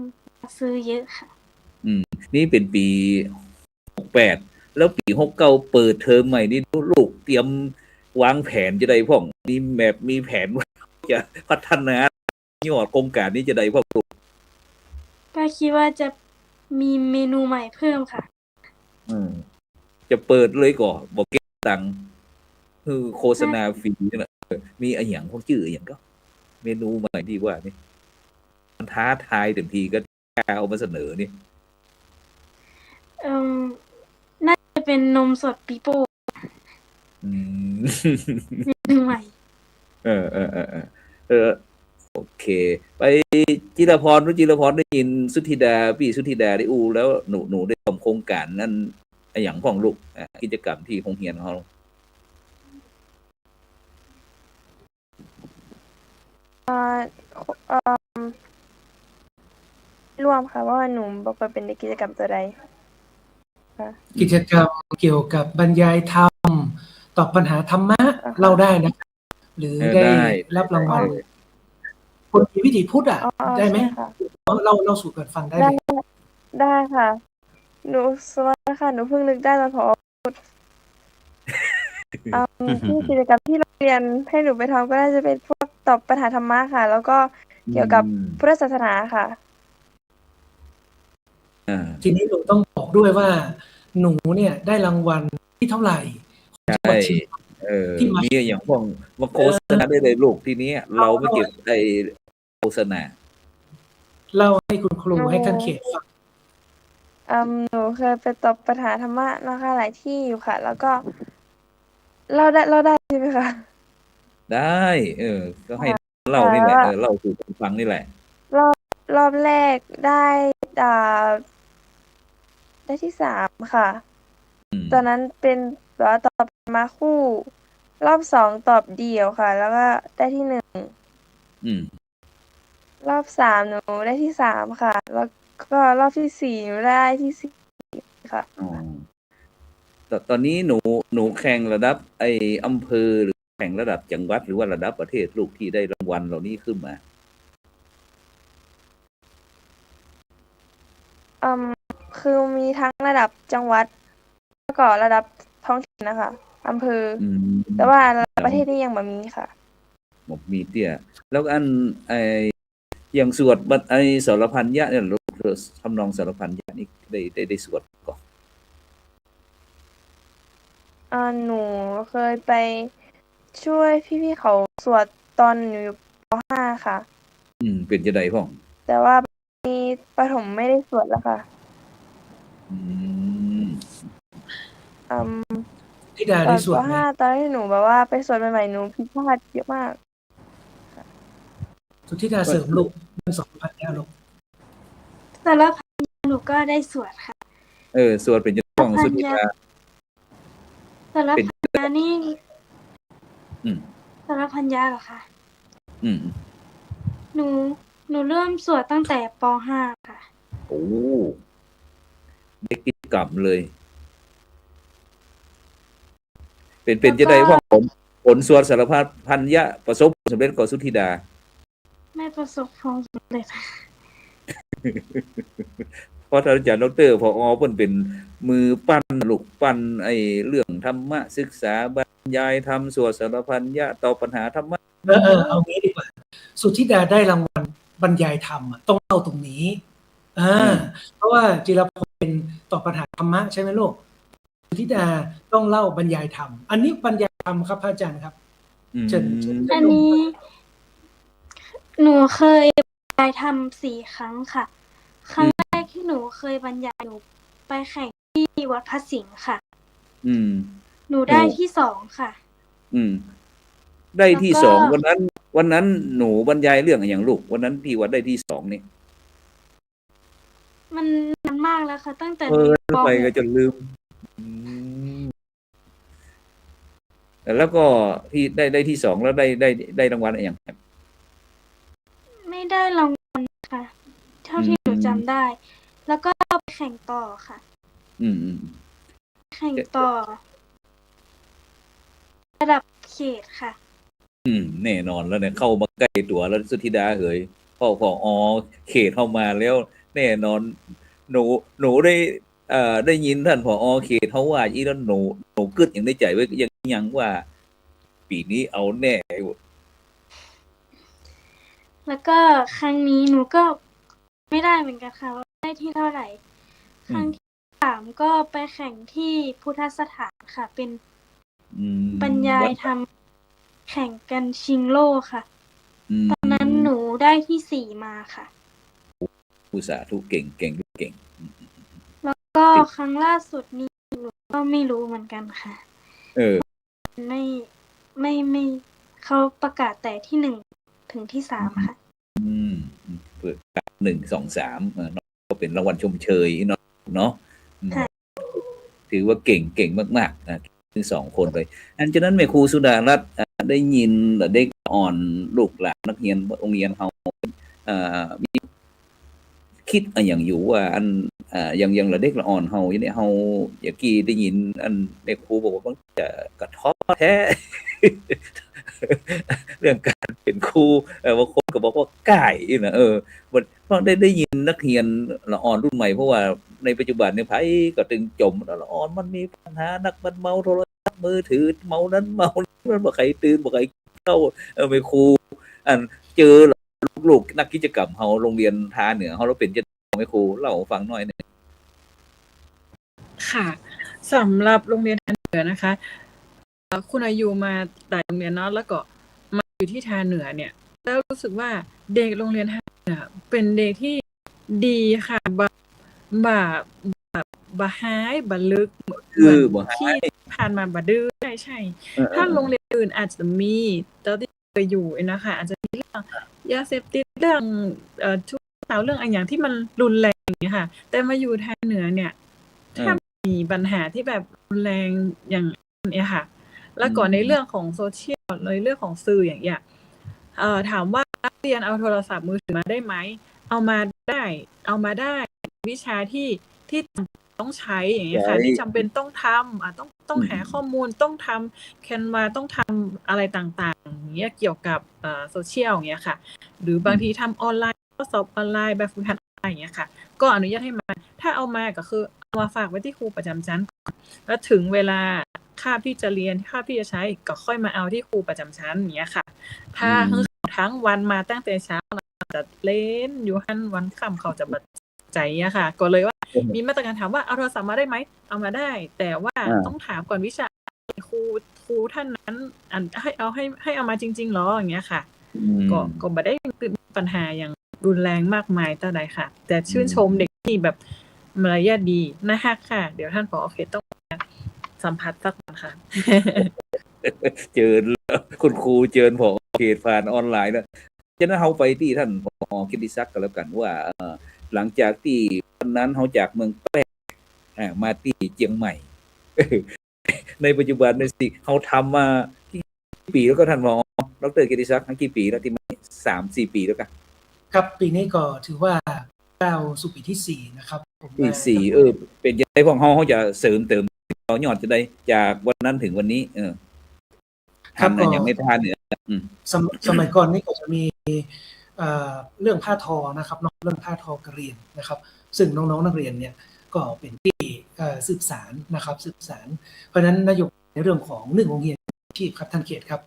ซื้อเยอะค่ะ นี่เป็นปี68แล้วปี69เปิดเทอมใหม่นี่ลูกเตรียมวางแผนจะได้พ่องมีแผนว่าจะพัฒนายอดโครงการนี้จะได้พ่องลูก ก็คิดว่าจะมีเมนูใหม่เพิ่มค่ะ จะเปิดเลยก่อนบอกเก็บตังค์คือโฆษณาฟรีนี่แหละมีอะไรอย่างพวกชื่ออย่างก็เมนูใหม่ที่ว่านี่มันท้าทายเต็มทีก็กล้าเอามาเสนอนี่ น่าจะเป็นนมสดปีโป้เมนูใหม่ โอเค ไปจิรพรได้ยินสุธิดาพี่สุธิดาได้อูแล้วหนูได้ทำโครงการนั้นอย่างพ่องลูกกิจกรรมที่โรงเรียนของเรา ร่วมค่ะว่าหนูบอกว่าเป็นในกิจกรรมตัวใดค่ะ กิจกรรมเกี่ยวกับบรรยายธรรมตอบปัญหาธรรมะเล่าได้นะครับหรือได้รับรางวัลคนมีวิถีพุทธได้ไหม ใช่ค่ะ เราสู่กันฟังได้ไหม ได้ค่ะ หนูสวัสดีค่ะหนูเพิ่งนึกได้ตอนผอพูดที่กิจกรรมที่โรงเรียนให้หนูไปทำก็น่าจะเป็นพวกตอบปัญหาธรรมะค่ะ แล้วก็เกี่ยวกับพุทธศาสนาค่ะ ทีนี้หนูต้องบอกด้วยว่า หนูเนี่ยได้รางวัลที่เท่าไหร่ของจังหวัดเชียงใหม่ที่มา มีอย่างพวกมาโฆษณาได้เลยลูกทีนี้เราไม่เก็บไอ้โฆษณา เล่าให้คุณครูให้ท่านเขตฟัง หนูเคยไปตอบปัญหาธรรมะนะคะหลายที่อยู่ค่ะ แล้วก็เราได้ใช่ไหมคะ ได้ ก็ให้เล่านี่แหละเล่าสู่กันฟังนี่แหละ รอบแรกได้ที่3ค่ะ ตอนนั้นเป็นแบบว่าตอบมาคู่ รอบ2ตอบเดี่ยวค่ะ แล้วก็ได้ที่1รอบ3หนูได้ที่3ค่ะ แล้วก็รอบที่4หนูได้ที่4ค่ะ ตอนนี้หนูแข่งระดับไอ้อำเภอหรือแข่งระดับจังหวัดหรือว่าระดับประเทศลูกที่ได้รางวัลเหล่านี้ขึ้นมาคือมีทั้งระดับจังหวัดแล้วก็ระดับท้องถิ่นนะคะอำเภอแต่ว่าระดับประเทศนี่ยังบ่มีค่ะ มีเตี้ยแล้วอันไอ้อย่างสวดไอ้สารพันยะเนี่ยลูกทำนองสารพันยะนี่ได้สวดก่อน หนูเคยไปช่วยพี่ๆเขาสวดตอนหนูอยู่ป .5 ค่ะ เป็นจะได้พ่อง แต่ว่ามีประถมไม่ได้สวดแล้วค่ะ ธิดา ตอ ได้ น สว ป ดไหม .5 ตอนที่หนูแบบว่าไปสวดใหม่ๆหนูผิดพลาดเยอะมาก สุทธิดาเสริมลูกเป็น2,000ลูก สารพันหนูก็ได้สวดค่ะ สวดเป็นจะพ่องสุธิดา สารพันยานี่สารพันยาเหรอคะหนูเริ่มสวดตั้งแต่ป .5 ค่ะ โอ้ได้กิจกรรมเลยเป็นจะได้พ่องผม ผลส่วนสารพันยะประสบผลสำเร็จก่อสุทธิดา ไม่ประสบความสำเร็จ เพราะท่านอาจารย์ดรผอเพิ่นเป็นมือปั้นลูกปั้นไอ้เรื่องธรรมะศึกษาบรรยายธรรมสวดสารพันยะตอบปัญหาธรรมะ เอางี้ดีกว่าสุทธิดาได้รางวัลบรรยายธรรมอะต้องเล่าตรงนี้เพราะว่าจิรพงศ์เป็นตอบปัญหาธรรมะใช่ไหมลูกสุทธิดาต้องเล่าบรรยายธรรมอันนี้บรรยายธรรมครับพระอาจารย์ครับเชิญ อันนี้หนูเคยบรรยายทำ4 ครั้งค่ะ ครั้งแรกที่หนูเคยบรรยายหนูไปแข่งที่วัดพระสิงห์ค่ะ หนูได้ที่2ค่ะ ได้ที่ แล้วก็ 2วันนั้นหนูบรรยายเรื่องอะไรอย่างลูกวันนั้นที่วัดได้ที่2นี่ มันนานมากแล้วค่ะ ตั้งแต่ ไปก็จนลืมแล้วก็ที่ได้ที่2แล้วได้รางวัลอะไรอย่าง ไม่ได้รางวัลค่ะ เท่าที่หนูจำได้ แล้วก็ไปแข่งต่อค่ะ แข่งต่อ ระดับเขตค่ะ แน่นอนแล้วเนี่ยเข้ามาใกล้ตัวแล้วสุทธิดาเหยพ่อเขตเข้ามาแล้ว แน่นอนหนูได้ยินท่านผอเขตเขาว่าอีแล้วหนูกึดอย่างในใจไว้ยังว่า ปีนี้เอาแน่ แล้วก็ครั้งนี้หนูก็ไม่ได้เหมือนกันค่ะว่าได้ที่เท่าไหร่ ครั้งที่3ก็ไปแข่งที่พุทธสถานค่ะ เป็นบรรยายทำแข่งกันชิงโล่ค่ะ ตอนนั้นหนูได้ที่4มาค่ะ อุตสาห์ทุกเก่ง แล้วก็ครั้งล่าสุดนี้หนูก็ไม่รู้เหมือนกันค่ะ ไม่เขาประกาศแต่ที่1ถึงที่3ค่ะเปิด1 2 3ก็เป็นรางวัลชมเชยเนาะถือว่าเก่งมากๆนะทั้ง2คนเลยอันฉะนั้นแม่ครูสุดารัตน์ได้ยินเด็กอ่อนลูกหลานนักเรียนโรงเรียนเฮามีคิดอย่างอยู่ว่าอันอย่างละเด็กละอ่อนเฮาอย่างนี้เฮาอย่ากี้ได้ยินอันแม่ครูบอกว่ามันจะกระท้อแท้ เรื่องการเป็นครูบางคนก็บอกว่าก่ายนะเพราะได้ยินนักเรียนละอ่อนรุ่นใหม่เพราะว่าในปัจจุบันเนี่ยไผก็ตึงจมละอ่อนมันมีปัญหานักมันเมาโทรศัพท์มือถือเมานั้นเมานั้นบ่ใครตื่นบ่ใครเข้าแม่ครูอันเจอลูกนักกิจกรรมเฮาโรงเรียนทาเหนือเฮาเราเป็นจังแม่ครูเล่าฟังหน่อยนึงค่ะสำหรับโรงเรียนทาเหนือนะคะคุณอายุมาหลายโรงเรียนเนาะแล้วก็มาอยู่ที่ทาเหนือเนี่ยแล้วรู้สึกว่าเด็กโรงเรียนทาเหนือเป็นเด็กที่ดีค่ะบ่หายบ่ลึกเหมือนที่ผ่านมาบ่ดื้อใช่ถ้าโรงเรียนอื่นอาจจะมีตอนที่เคยอยู่นะคะอาจจะมีเรื่องยาเสพติดเรื่องชู้สาวเรื่องอะไรอย่างที่มันรุนแรงอย่างเงี้ยค่ะแต่มาอยู่ทาเหนือเนี่ยถ้ามีปัญหาที่แบบรุนแรงอย่างเนี้ยค่ะแล้วก่อนในเรื่องของโซเชียลในเรื่องของสื่ออย่างเงี้ยถามว่านักเรียนเอาโทรศัพท์มือถือมาได้ไหมเอามาได้วิชาที่ต้องใช้อย่างเงี้ยค่ะที่จำเป็นต้องทำต้องหาข้อมูลต้องทำ Canva ต้องทำอะไรต่างๆอย่างเงี้ยเกี่ยวกับโซเชียลอย่างเงี้ยค่ะหรือบางทีทำออนไลน์ข้อสอบออนไลน์แบบฝึกหัดอะไรอย่างเงี้ยค่ะก็อนุญาตให้มาถ้าเอามาก็คือเอามาฝากไว้ที่ครูประจำชั้นแล้วถึงเวลาคาบที่จะเรียนคาบที่จะใช้ก็ค่อยมาเอาที่ครูประจำชั้นอย่างเงี้ยค่ะถ้าทั้งวันมาตั้งแต่เช้าจะเล่นอยู่หั่นวันค่ำเขาจะบัดใจอะค่ะก็เลยว่ามีมาตรการถามว่าเอาโทรศัพท์มาได้ไหมเอามาได้แต่ว่าต้องถามก่อนวิชาครูท่านนั้นให้เอามาจริงๆหรออย่างเงี้ยค่ะก็บ่ได้เป็นปัญหาอย่างรุนแรงมากมายเท่าใดค่ะแต่ชื่นชมเด็กที่แบบมารยาทดีน่ารักค่ะเดี๋ยวท่านผอ.เขตต้องสัมภาษณ์สักวันค่ะ เจิญคุณครูเจิญผอ.เขตผ่านออนไลน์นะฉะนั้นเฮาไปที่ท่านผอ.กิติศักดิ์ก็แล้วกันว่าหลังจากที่วันนั้นเฮาจากเมืองแพร่มาที่เชียงใหม่ ในปัจจุบันในสิเฮาทำมากี่ปีแล้วก็ท่านผอ.ดร.กิติศักดิ์กี่ปีแล้วที่มา 3-4 ปีแล้วกันครับปีนี้ก็ถือว่าก้าวสู่ปีที่4นะครับที่4เป็นยังไงพวกเฮาจะเสริมเติมต่อยอดจะได้จากวันนั้นถึงวันนี้ ครับ ท่าน ก็ ยังไม่ทานเหนือสมัยก่อนนี่ก็จะมีเรื่องผ้าทอนะครับเนาะเรื่องผ้าทอกระเหรี่ยงนะครับ ซึ่งน้องๆนักเรียนเนี่ยก็เป็นที่สืบสานนะครับสืบสานเพราะฉะนั้นนโยบายในเรื่องของ1โรงเรียนอาชีพครับท่านเขตครับ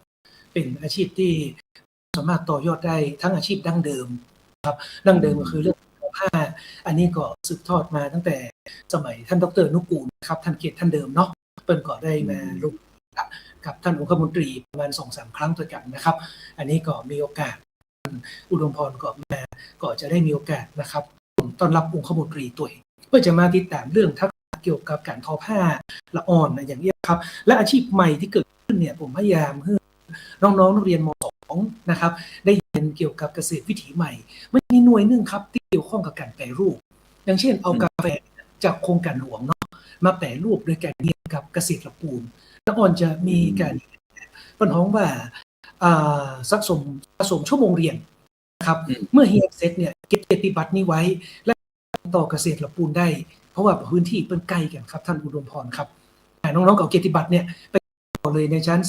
เป็นอาชีพที่สามารถต่อยอดได้ทั้งอาชีพดั้งเดิมครับดั้งเดิมก็คือเรื่องผ้าอันนี้ก็สืบทอดมาตั้งแต่สมัยท่านดร.นุกูลครับท่านเขตท่านเดิมเนาะเปิ้ลก็ได้มาร่วมกับท่านองคมนตรีประมาณ 2-3 ครั้งด้วยกันนะครับอันนี้ก็มีโอกาสอุดมพรก็จะได้มีโอกาสนะครับต้อนรับองคมนตรีตัวเองเพื่อจะมาติดตามเรื่องทักษะเกี่ยวกับการทอผ้าละอ่อนอย่างนี้ครับและอาชีพใหม่ที่เกิดขึ้นเนี่ยผมพยายามให้น้องๆนักเรียนม.2 นะครับได้เรียนเกี่ยวกับเกษตรวิถีใหม่มันมีหน่วยนึงครับที่เกี่ยวข้องกับการแปรรูปอย่างเช่นเอากาแฟจากโครงการหลวงเนาะมาแปรรูปโดยการเรียนกับเกษตรปูนละอ่อนจะมีการปัญหาว่าสะสมชั่วโมงเรียนนะครับเมื่อเรียนเสร็จเนี่ยเก็บเกียรติบัตรนี้ไว้และต่อเกษตรละปูนได้เพราะว่าพื้นที่เป็นใกล้กันครับท่านอุดมพรครับน้องๆกับเกียรติบัตรเนี่ยไปต่อเลยในชั้น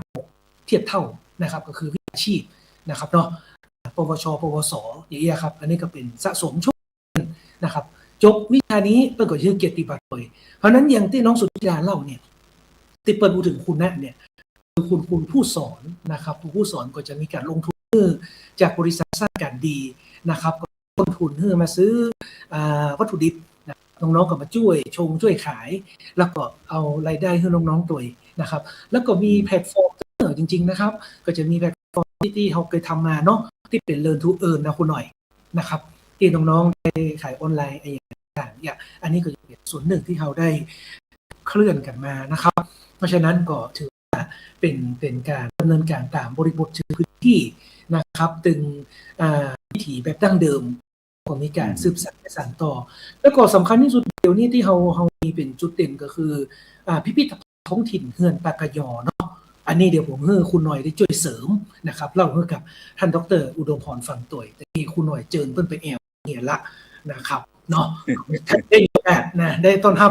4-5-6 เทียบเท่านะครับก็คือวิชาชีพนะครับเนาะปวชปวสอย่างนี้ครับอันนี้ก็เป็นสะสมชั่วโมงนะครับจบวิชานี้เปิ้ลก็ชื่อเกียรติบัตรเลยเพราะนั้นอย่างที่น้องสุธิดาเล่าเนี่ยที่เปิ้ลพูดถึงคุณนะเนี่ยคุณผู้สอนนะครับผู้สอนก็จะมีการลงทุนจากบริษัทสร้างการดีนะครับลงทุนเพื่อมาซื้อวัตถุดิบน้องๆก็มาช่วยขายแล้วก็เอารายได้ให้น้องๆตัวนะครับแล้วก็มีแพลตฟอร์มจริงๆนะครับก็จะมีแพลตฟอร์มที่เขาเคยทำมาเนาะที่เป็น Learn to Earn นะคุณหน่อยนะครับที่น้องๆได้ขายออนไลน์อะไรอย่างอันนี้ก็เป็นส่วนหนึ่งที่เขาได้เคลื่อนกันมานะครับเพราะฉะนั้นก็ถือว่าเป็นการดำเนินการตามบริบทพื้นที่นะครับตึงวิถีแบบดั้งเดิมก็มีการสืบสานต่อแล้วก็สำคัญที่สุดเดี๋ยวนี้ที่เรามีเป็นจุดเด่นก็คือพิพิธภัณฑ์ท้องถิ่นเฮือนปากกยอเนาะอันนี้เดี๋ยวผมให้คุณหน่อยได้ช่วยเสริมนะครับเล่าให้กับท่านดร.อุดมพรฟังตัวแต่ที่คุณหน่อยเจิญเพิ่นไปแอวเนี่ยละนะครับเนาะได้โอกาสนะได้ต้อนรับ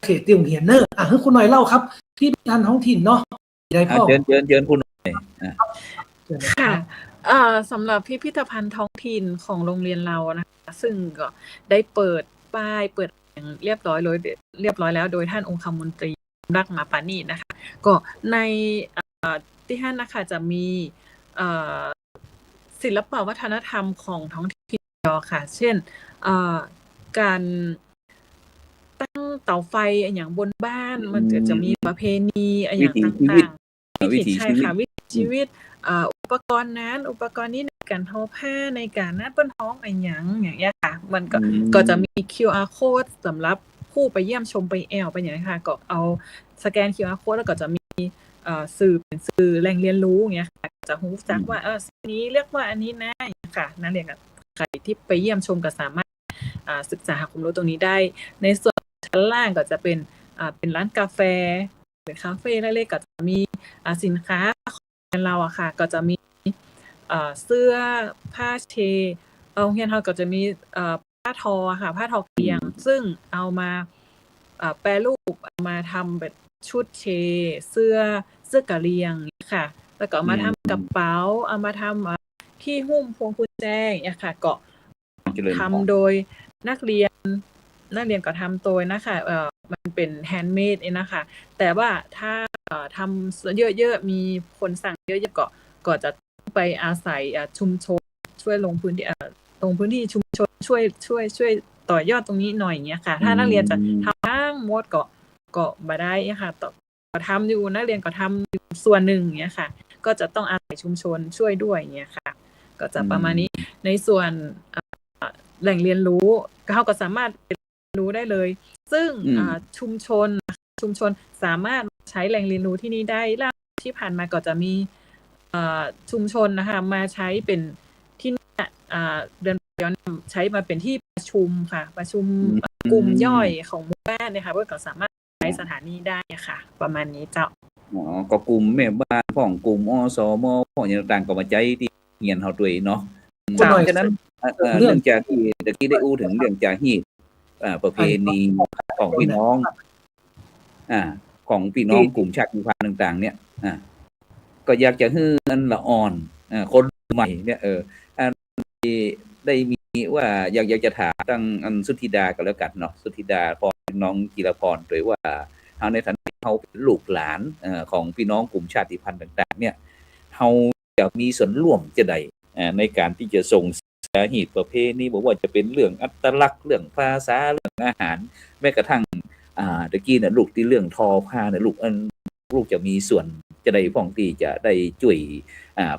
เขตที่โรงเรียนเนอร์ให้คุณหน่อยเล่าครับพิพิธภัณฑ์ท้องถิ่นเนาะได้พ่อเชิญคุณหน่อยค่ะสำหรับพิพิธภัณฑ์ท้องถิ่นของโรงเรียนเรานะคะซึ่งก็ได้เปิดป้ายเปิดอย่างเรียบร้อยแล้วโดยท่านองคมนตรีรักมาปานีนะคะก็ในที่ท่านนะคะจะมีศิลปวัฒนธรรมของท้องถิ่นค่ะเช่นการตั้งเตาไฟอย่างบนบ้านมันจะมีประเพณีอย่างต่างๆวิถีชีวิตอุปกรณ์นั้นอุปกรณ์นี้ในการทอผ้าในการนัดเปิ้นท้องอย่างเงี้ยค่ะมันก็จะมี QR code สำหรับผู้ไปเยี่ยมชมไปแอวไปอย่างนี้ค่ะก็เอาสแกน QR code แล้วก็จะมีสื่อเป็นสื่อแหล่งเรียนรู้อย่างเงี้ยค่ะจะรู้จักว่าสิ่งนี้เรียกว่าอันนี้นะค่ะนักเรียนกับใครที่ไปเยี่ยมชมก็สามารถศึกษาหาความรู้ตรงนี้ได้ในส่วนชั้นล่างก็จะเป็นร้านกาแฟเป็นคาเฟ่เล็กๆก็จะมีสินค้าของเราอะค่ะก็จะมีเสื้อผ้าเชโรงเรียนเราก็จะมีผ้าทอค่ะผ้าทอเกลียงซึ่งเอามาแปรรูปเอามาทำเป็นชุดเชเสื้อกะเหรี่ยงค่ะแล้วก็มาทำกระเป๋าเอามาทำที่หุ้มพวงกุญแจเนี่ยค่ะก็ทำโดยนักเรียนก็ทำโดยนะคะมันเป็นแฮนด์เมดเองนะคะแต่ว่าถ้าทำเยอะๆมีคนสั่งเยอะๆก็จะไปอาศัยชุมชนช่วยลงพื้นที่ชุมชนช่วยต่อยอดตรงนี้หน่อยอย่างเงี้ยค่ะถ้านักเรียนจะทำทั้งหมดก็บ่ได้ค่ะก็ทำอยู่นักเรียนก็ทำอยู่ส่วนหนึ่งอย่างเงี้ยค่ะก็จะต้องอาศัยชุมชนช่วยด้วยอย่างเงี้ยค่ะก็จะประมาณนี้ในส่วนแหล่งเรียนรู้เขาก็สามารถเรียนรู้ได้เลยซึ่งชุมชนสามารถใช้แหล่งเรียนรู้ที่นี้ได้แล้วที่ผ่านมาก็จะมีชุมชนนะคะมาใช้เป็นที่เดือนย้อนใช้มาเป็นที่ประชุมค่ะประชุมกลุ่มย่อยของหมู่บ้านเนี่ยค่ะเพื่อก็สามารถใช้สถานีได้ค่ะประมาณนี้เจ้าก็กลุ่มแม่บ้านของกลุ่มอสมของอย่างต่างก็มาใช้ที่เรียนเฮาด้วยเนาะฉะนั้นเรื่องจากที่ตะกี้ได้อู้ถึงเรื่องจากฮีตประเพณีของพี่น้องของพี่น้องกลุ่มชาติพันธุ์ต่างๆเนี่ย ก็อยากจะให้อันละอ่อนคนใหม่เนี่ยอันที่ได้มีว่าอยากจะถามตั้งอันสุธิดาก็แล้วกันเนาะสุธิดาพรน้องจิรพรโดยว่าเฮาในฐานะที่เขาเป็นลูกหลานของพี่น้องกลุ่มชาติพันธุ์ต่างๆเนี่ยเฮาจะมีส่วนร่วมจะใดในการที่จะส่งสาหีตประเพณีบอกว่าจะเป็นเรื่องอัตลักษณ์เรื่องภาษาเรื่องอาหารแม้กระทั่งตะกี้เนี่ยลูกที่เรื่องทอผ้าเนี่ยลูกจะมีส่วนจะได้พ้องที่จะได้ช่วย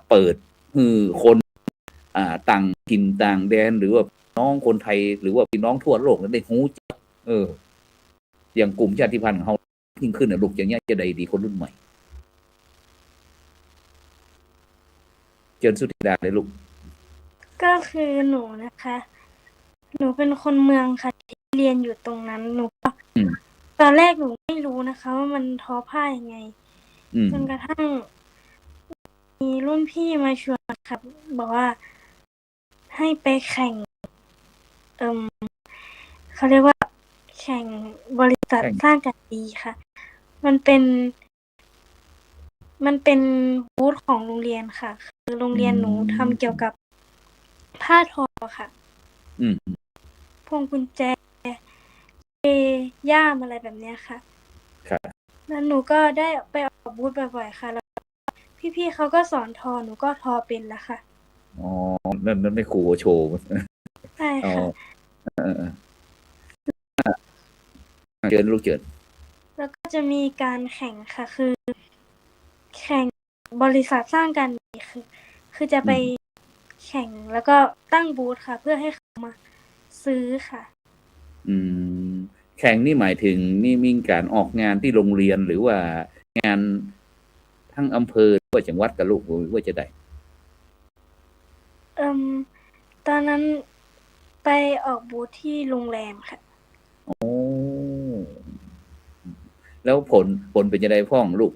เปิดฮือคนต่างถิ่นต่างแดนหรือว่าน้องคนไทยหรือว่าพี่น้องทั่วโลกได้รู้จักอย่างกลุ่มชาติพันธุ์ของเขายิ่งขึ้นนะลูกอย่างเงี้ยจะได้ดีคนรุ่นใหม่เชิญสุธิดาเลยลูกก็คือหนูนะคะ หนูเป็นคนเมืองค่ะที่เรียนอยู่ตรงนั้นหนูก็ตอนแรกหนูไม่รู้นะคะว่ามันทอผ้ายังไงจนกระทั่งมีรุ่นพี่มาชวนครับบอกว่าให้ไปแข่งเขาเรียกว่าแข่งบริษัทสร้างกันดีค่ะ มันเป็นบูธของโรงเรียนค่ะ คือโรงเรียนหนูทำเกี่ยวกับผ้าทอค่ะพวงกุญแจย่ามอะไรแบบเนี้ยค่ะแล้วหนูก็ได้ไปออกบูธบ่อยๆค่ะแล้วพี่ๆเขาก็สอนทอหนูก็ทอเป็นแล้วค่ะอ๋อนั่นไม่ครูโชว์ใช่ค่ะเชิญลูกเชิญแล้วก็จะมีการแข่งค่ะคือแข่งบริษัทสร้างกันคือจะไปแข่งแล้วก็ตั้งบูธค่ะเพื่อให้เขามาซื้อค่ะแข่งนี่หมายถึงนี่มีการออกงานที่โรงเรียนหรือว่างานทั้งอำเภอหรือว่าจังหวัดกับลูกว่าจะได้ตอนนั้นไปออกบูธที่โรงแรมค่ะโอ้แล้วผลเป็นยังไงพ่องลูก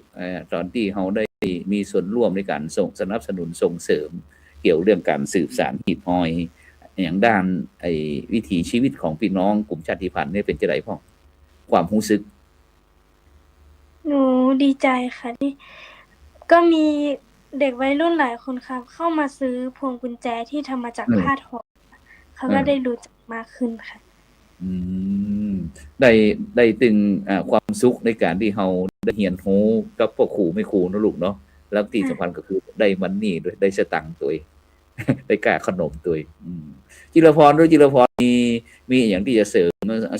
ตอนที่เขาได้มีส่วนร่วมในการสนับสนุนส่งเสริมเกี่ยวเรื่องการสืบสานหีบหอยอย่างด้านวิถีชีวิตของพี่น้องกลุ่มชาติพันธุ์นี่เป็นจะไดพ่องความรู้สึกหนูดีใจค่ะที่ก็มีเด็กวัยรุ่นหลายคนค่ะเข้ามาซื้อพวงกุญแจที่ทำมาจากผ้าทอเขาก็ได้รู้จักมากขึ้นค่ะได้ตึงความสุขในการที่เราได้เรียนรู้กับพ่อครูไม่ครูนะลูกเนาะแล้วที่สำคัญก็คือได้มันนี่ด้วยได้สตังค์ตัวได้กล้าขนมตัวจิรพรมีอย่างที่จะเสริม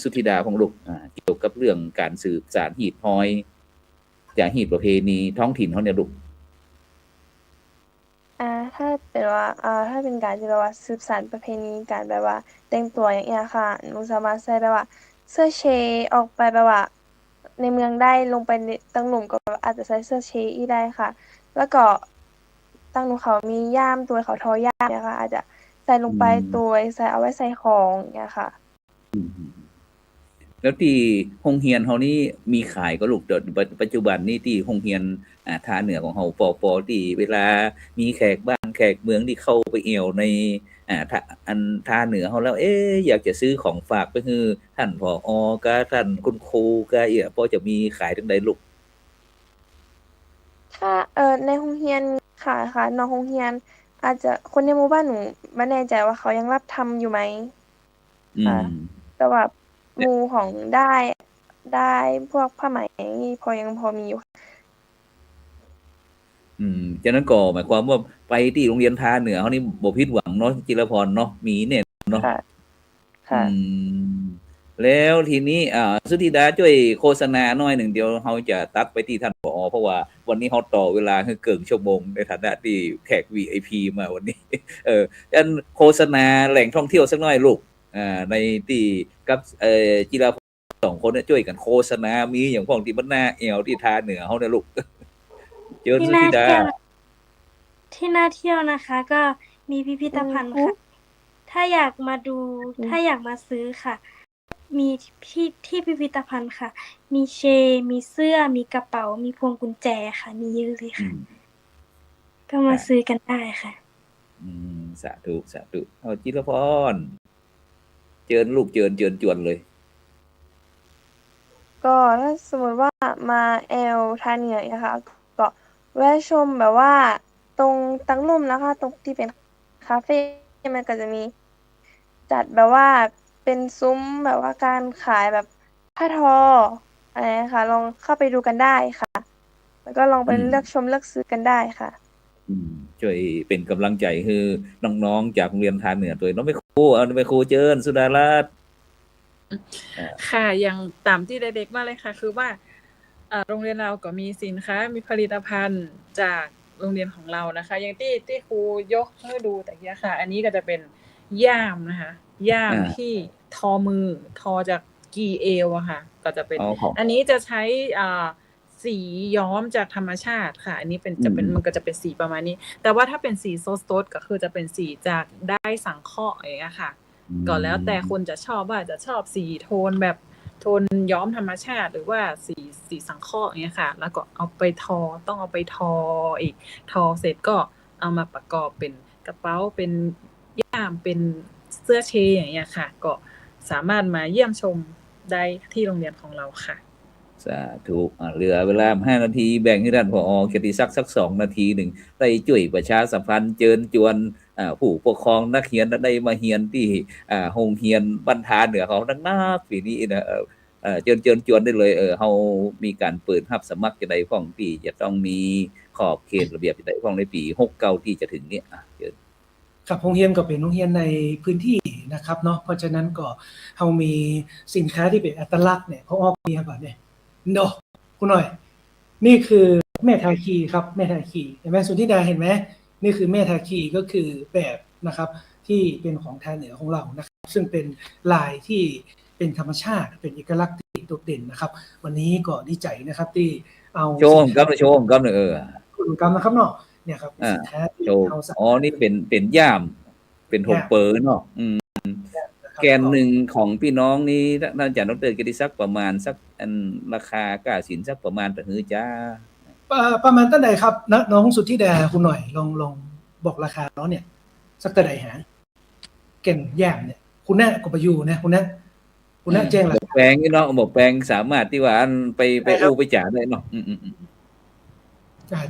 สุธิดาของลูกเกี่ยวกับเรื่องการสืบสานหีบหอยจากหีบประเพณีท้องถิ่นเขาเนี่ยลูกถ้าเป็นว่าถ้าเป็นการที่แบบว่าสืบสานประเพณีการแบบว่าแต่งตัวอย่างเงี้ยค่ะหนูสามารถใส่แบบว่าเสื้อเชิ้ตออกไปแบบว่าในเมืองได้ลงไปในตั้งหลุมก็อาจจะใส่เสื้อเชิ้ตอีได้ค่ะแล้วก็ตั้งหนูเขามีย่ามตัวเขาทอย่ามเนี่ยค่ะอาจจะใส่ลงไปตัวใส่เอาไว้ใส่ของอย่างเงี้ยค่ะแล้วที่โรงเรียนเฮานี่มีขายก็ลูกเดี๋ยวปัจจุบันนี้ที่โรงเรียนท่าเหนือของเฮาปอที่เวลามีแขกบ้านแขกเมืองที่เข้าไปเอวในท่าเหนือเฮาแล้วอยากจะซื้อของฝากไปให้ท่านผอกับท่านคุณครูก็พอจะมีขายจังได๋ลูกถ้าในโรงเรียนค่ะนอกโรงเรียนอาจจะคนในหมู่บ้านหนูไม่แน่ใจว่าเขายังรับทำอยู่ไหมค่ะแต่ว่าหมู่ของได้พวกผ้าไหมนี่ยังพอมีอยู่ฉะนั้นก็หมายความว่าไปที่โรงเรียนท่าเหนือเฮานี่บ่ผิดหวังเนาะจิรพรเนาะมีแน่เนาะค่ะแล้วทีนี้สุธิดาช่วยโฆษณาหน่อยหนึ่งเดี๋ยวเราจะตัดไปที่ท่านผอเพราะว่าวันนี้เราต่อเวลาให้เกินชั่วโมงในฐานะที่แขก VIP มาวันนี้อันโฆษณาแหล่งท่องเที่ยวสักหน่อยลูกในที่กับจิราพร2คนช่วยกันโฆษณามีอย่างพวกที่มันหน้าแอวที่ท่าเหนือเฮานะลูกเจอสุธิดาที่น่าเที่ยวนะคะ ก็มีพิพิธภัณฑ์ค่ะถ้าอยากมาดูถ้าอยากมาซื้อค่ะมีที่พิพิธภัณฑ์ค่ะมีมีเสื้อมีกระเป๋ามีพวงกุญแจค่ะมีเยอะเลยค่ะก็มาซื้อกันได้ค่ะสาธุเอาจิรพรเจิญลูกเจิญจวนเลยก็ถ้าสมมติว่ามาแอลท่าเหนือนะคะก็ แวะชมแบบว่าตรงตั้งลุ่มนะคะ ตรงที่เป็นคาเฟ่มันก็จะมีจัดแบบว่าเป็นซุ้มแบบว่าการขายแบบผ้าทออะไรนะคะลองเข้าไปดูกันได้ค่ะ แล้วก็ลองไป อืม เลือกชมเลือกซื้อกันได้ค่ะ อืมช่วยเป็นกำลังใจให้น้องๆจากโรงเรียนทานเหนือตัวน้องไม่ครูเอาไม่ครูเจิญสุดารัตน์ ค่ะอย่างตามที่เด็กๆมาเลยค่ะ คือว่าโรงเรียนเราก็มีสินค้ามีผลิตภัณฑ์จากโรงเรียนของเรานะคะ อย่างที่ครูยกให้ดูแต่กี้ค่ะ อันนี้ก็จะเป็นย่ามนะคะย่ามที่ทอมือทอจากกีเอวอะค่ะ ก็จะเป็น ของ อันนี้จะใช้สีย้อมจากธรรมชาติค่ะ อันนี้จะเป็นมันก็จะเป็นสีประมาณนี้ แต่ว่าถ้าเป็นสีโซสโตสก็คือจะเป็นสีจากได้ายสังเคราะห์อย่างเงี้ยค่ะ ก็แล้วแต่คนจะชอบว่าจะชอบสีโทนแบบโทนย้อมธรรมชาติ หรือว่าสีสังเคราะห์อย่างเงี้ยค่ะ แล้วก็เอาไปทอต้องเอาไปทออีกทอเสร็จก็เอามาประกอบเป็นกระเป๋าเป็นย่ามเป็นเสื้อเชิ้ตอย่างเงี้ยค่ะ ก็สามารถมาเยี่ยมชมได้ที่โรงเรียนของเราค่ะ สาธุเหลือเวลา5 นาทีแบ่งให้ท่านผอ.เกียรติศักดิ์สัก2 นาทีหนึ่งได้ช่วยประชาสัมพันธ์เชิญชวนผู้ปกครองนักเรียนได้มาเรียนที่โรงเรียนบรรทาเหนือเขานักปีนี้นะเชิญชวนได้เลยเฮามีการเปิดรับสมัครจะได้พ้องที่จะต้องมีขอบเขตระเบียบจะได้พ้องในปี69ที่จะถึงนี้เชิญ ครับโรงเรียนก็เป็นโรงเรียนในพื้นที่นะครับเนาะเพราะฉะนั้นก็เฮามีสินค้าที่เป็นอัตลักษณ์เนี่ยเขาออกเมียก่อนเนี่ยเนาะคุณหน่อย นี่คือแม่ทาคีครับแม่ทาคีเห็นไหมสุทธิดาเห็นไหมนี่คือแม่ทาคีก็คือแบบนะครับที่เป็นของทางเหนือของเรานะครับซึ่งเป็นลายที่เป็นธรรมชาติเป็นเอกลักษณ์ที่โดดเด่นนะครับ วันนี้ก็ดีใจนะครับที่เอา โชว์ผมครับโชว์ผมครับคุณกรรมนะครับเนาะเนี่ยครับสินค้าที่ โชว์ เอาสา นี่เป็นย่ามเป็นหงเปิร์เนาะแกนหนึ่งของพี่น้องนี้ท่านอาจารย์ดร.เกียรติศักดิ์ประมาณสักราคากาสินสักประมาณแต่ฮือจ้า ประมาณตั้งใดครับน้องสุทธิดาคุณหน่อยลองบอกราคาเนาะเนี่ยสักตั้งใดหาเก่นแย่มเนี่ยคุณแน่ก็ไปอยู่นะคุณแน่แจ้งรา บอก คา แปลงนี่เนาะบอกแปลงสามารถที่ว่าไป ได้ครับ อู้ไปจ่าได้เนาะ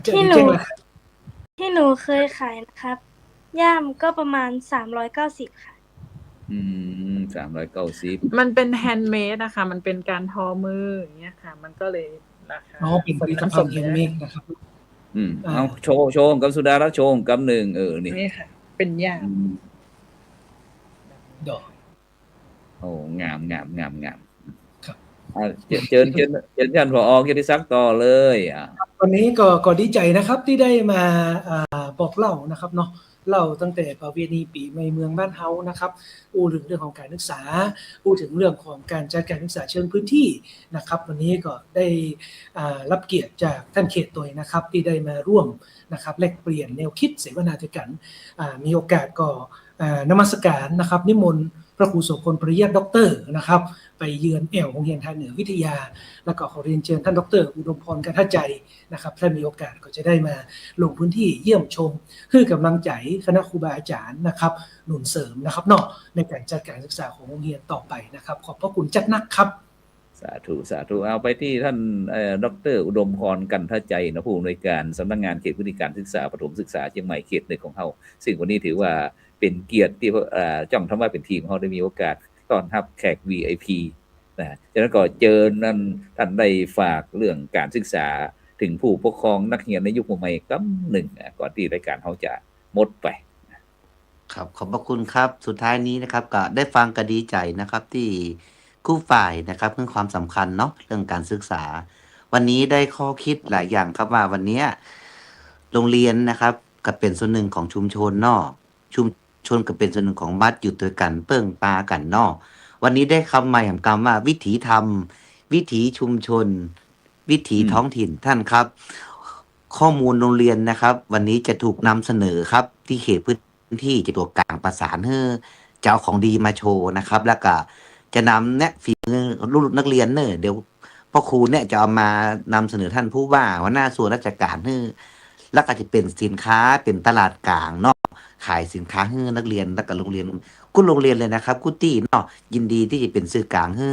แจ้งราคา ที่หนูเคยขายนะครับ ย่ามก็ประมาณ390ค่ะ 390มันเป็นแฮนด์เมดนะคะ มันเป็นการทอมืออย่างเงี้ยค่ะ มันก็เลยราคา เป็นผลิตภัณฑ์แฮนด์เมดนะครับ เอาโชว์กับสุดารัตน์โชว์กับหนึ่งนี่ค่ะ เป็นย่าม ดอก โอ้งาม ครับ เชิญท่านผอ.เกียรติศักดิ์ต่อเลยวันนี้ก็ดีใจนะครับที่ได้มาบอกเล่านะครับเนาะเล่าตั้งแต่ประเพณีปีใหม่เมืองบ้านเฮานะครับพูดถึงเรื่องของการศึกษาพูดถึงเรื่องของการจัดการศึกษาเชิงพื้นที่นะครับวันนี้ก็ได้รับเกียรติจากท่านเขตตัวนะครับที่ได้มาร่วมนะครับแลกเปลี่ยนแนวคิดเสวนาด้วยกันมีโอกาสก็นมัสการนะครับนิมนต์พระครูโสพลปริยัติด็อกเตอร์นะครับไปเยือนแอวโรงเรียนทางเหนือวิทยาแล้วก็ขอเรียนเชิญท่านดร.อุดมพรกันทัใจนะครับถ้ามีโอกาสก็จะได้มาลงพื้นที่เยี่ยมชมคือกำลังใจคณะครูบาอาจารย์นะครับหนุนเสริมนะครับเนาะในการจัดการศึกษาของโรงเรียนต่อไปนะครับขอบพระคุณจัดนักครับสาธุเอาไปที่ท่านดร.อุดมพรกันทัใจนะผู้อำนวยการสำนักงานเขตพื้นที่การศึกษาประถมศึกษาเชียงใหม่เขต1ของเฮาซึ่งวันนี้ถือว่าเป็นเกียรติที่จ้องทำว่าเป็นทีมเฮาได้มีโอกาสต้อนรับแขก VIP นะฉะนั้นก็เจอนั่นท่านได้ฝากเรื่องการศึกษาถึงผู้ปกครองนักเรียนในยุคใหม่กํหนึ่งก่อนที่รายการเฮาจะหมดไปครับขอบพระคุณครับสุดท้ายนี้นะครับก็ได้ฟังก็ดีใจนะครับที่คู่ฝ่ายนะครับเรื่องความสำคัญเนาะเรื่องการศึกษา วันนี้ได้ข้อคิดหลายอย่างครับว่าวันนี้โรงเรียนนะครับก็เป็นส่วนหนึ่งของชุมชนเนาะชุมชนก็เป็นส่วนหนึ่งของบ้านอยู่ด้วยกันเปิ้งปากันเนาะวันนี้ได้คำใหม่ของคำว่าวิถีธรรม วิถีชุมชน วิถีท้องถิ่นท่านครับ ข้อมูลโรงเรียนนะครับ วันนี้จะถูกนำเสนอครับ ที่เขตพื้นที่จะตัวกลางประสานให้จะเอาของดีมาโชว์นะครับ แล้วก็จะนำเนี่ยฝีมือรุ่นนักเรียนเดี๋ยวพ่อครูเนี่ยจะเอามานำเสนอท่านผู้ว่าหัวหน้าส่วนราชการแล้วก็จะเป็นสินค้าเป็นตลาดกลางเนาะขายสินค้าให้นักเรียนแล้วก็โรงเรียนกุโรงเรียนเลยนะครับกุตี้เนาะยินดีที่จะเป็นสื่อกลางให้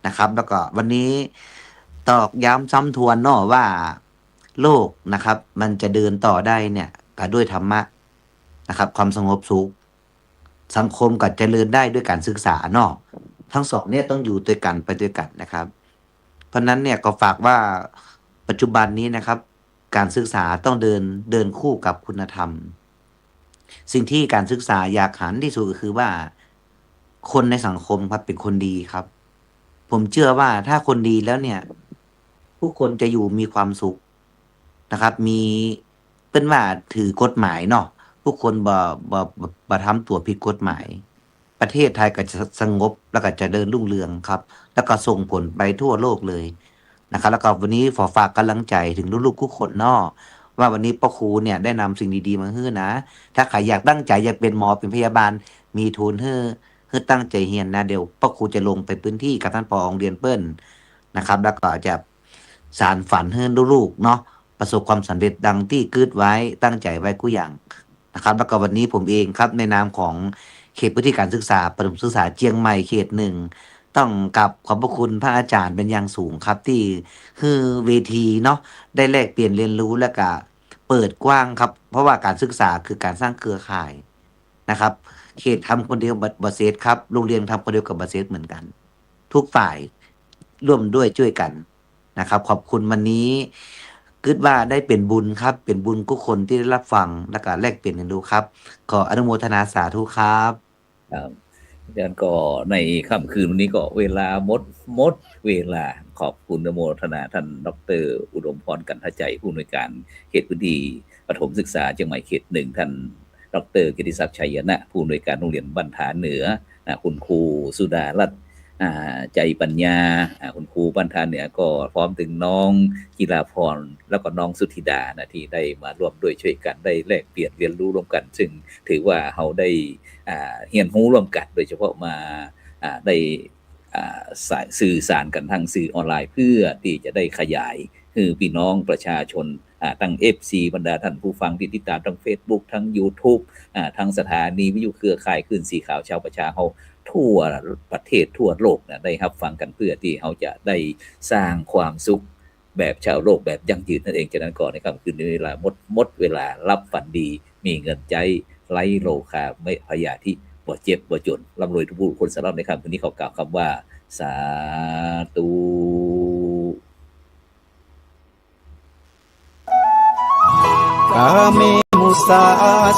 นะครับ แล้วก็วันนี้ตอกย้ำซ้ำทวนเนาะว่า โลกนะครับ มันจะเดินต่อได้เนี่ยก็ด้วยธรรมะนะครับ ความสงบสุขสังคมก็เจริญได้ด้วยการศึกษาเนาะทั้งสองเนี่ยต้องอยู่ด้วยกันไปด้วยกันนะครับ เพราะนั้นเนี่ยก็ฝากว่าปัจจุบันนี้นะครับ การศึกษาต้องเดินคู่กับคุณธรรม สิ่งที่การศึกษาอยากหันที่สุดก็คือว่าคนในสังคมครับเป็นคนดีครับ ผมเชื่อว่าถ้าคนดีแล้วเนี่ย ผู้คนจะอยู่มีความสุขนะครับ มีเป็นว่าถือกฎหมายเนาะผู้คนบ่ทำตัวผิดกฎหมาย ประเทศไทยก็จะสงบแล้วก็จะเดินรุ่งเรืองครับ แล้วก็ส่งผลไปทั่วโลกเลยนะครับ แล้วก็วันนี้ขอฝากกำลังใจถึงลูกๆทุกคนเนาะว่าวันนี้พ่อครูเนี่ยได้นำสิ่งดีๆมาให้นะ ถ้าใครอยากตั้งใจอยากเป็นหมอเป็นพยาบาล มีทุนให้ตั้งใจเรียนนะเดี๋ยวพ่อครูจะลงไปพื้นที่กับท่านผอโรงเรียนเปิ้ลนะครับ แล้วก็จะสานฝันให้ลูกๆเนาะประสบความสำเร็จดังที่กึดไว้ตั้งใจไว้กู้อย่างนะครับ แล้วก็วันนี้ผมเองครับในนามของเขตพื้นที่การศึกษาประถมศึกษาเชียงใหม่เขต 1ต้องกับขอบพระคุณพระอาจารย์เป็นอย่างสูงครับที่คือเวทีเนาะได้แลกเปลี่ยนเรียนรู้และก็เปิดกว้างครับ เพราะว่าการศึกษาคือการสร้างเครือข่ายนะครับ เขตทำคนเดียวบัตเซตครับโรงเรียนทำคนเดียวกับบัตเซตเหมือนกัน ทุกฝ่ายร่วมด้วยช่วยกันนะครับ ขอบคุณวันนี้คิดว่าได้เป็นบุญครับ เป็นบุญทุกคนที่ได้รับฟังและก็แลกเปลี่ยนกันดูครับขออนุโมทนาสาธุครับ ครับดังนั้นก็ในค่ำคืนวันนี้ก็เวลาหมดเวลาขอบคุณอนุโมทนาท่านดร.อุดมพรกันทใจผู้อำนวยการเขตพื้นที่ประถมศึกษาเชียงใหม่เขต 1ท่านดร.กิติศักดิ์ชัยนะผู้อำนวยการโรงเรียนบ้านผาเหนือคุณครูสุดารัตน์ใจปัญญาคุณครูบ้านผาเหนือก็พร้อมถึงน้องกีฬาพรแล้วก็น้องสุธิดานะที่ได้มาร่วมด้วยช่วยกันได้แลกเปลี่ยนเรียนรู้ร่วมกันซึ่งถือว่าเขาได้เรียนรู้ร่วมกันโดยเฉพาะมาได้สื่อสารกันทางสื่อออนไลน์เพื่อที่จะได้ขยายคือพี่น้องประชาชนทั้ง FC บรรดาท่านผู้ฟังที่ติดตามทั้ง Facebook ทั้ง YouTube ทั้งสถานีวิทยุเครือข่ายคลื่นสีขาวชาวประชาเฮาทั่วประเทศทั่วโลกนะได้รับฟังกันเพื่อที่เขาจะได้สร้างความสุขแบบชาวโลกแบบยั่งยืนนั่นเองฉะนั้นก่อนในค่ำคืนนี้เวลาหมดเวลารับฝันดีมีเงินใจไร้โลคาไม่พยาธิบ่เจ็บบ่จนร่ำรวยทุกผู้คนสำหรับในค่ำคืนนี้เขากล่าวคำว่าสาธุ กาเมมุสา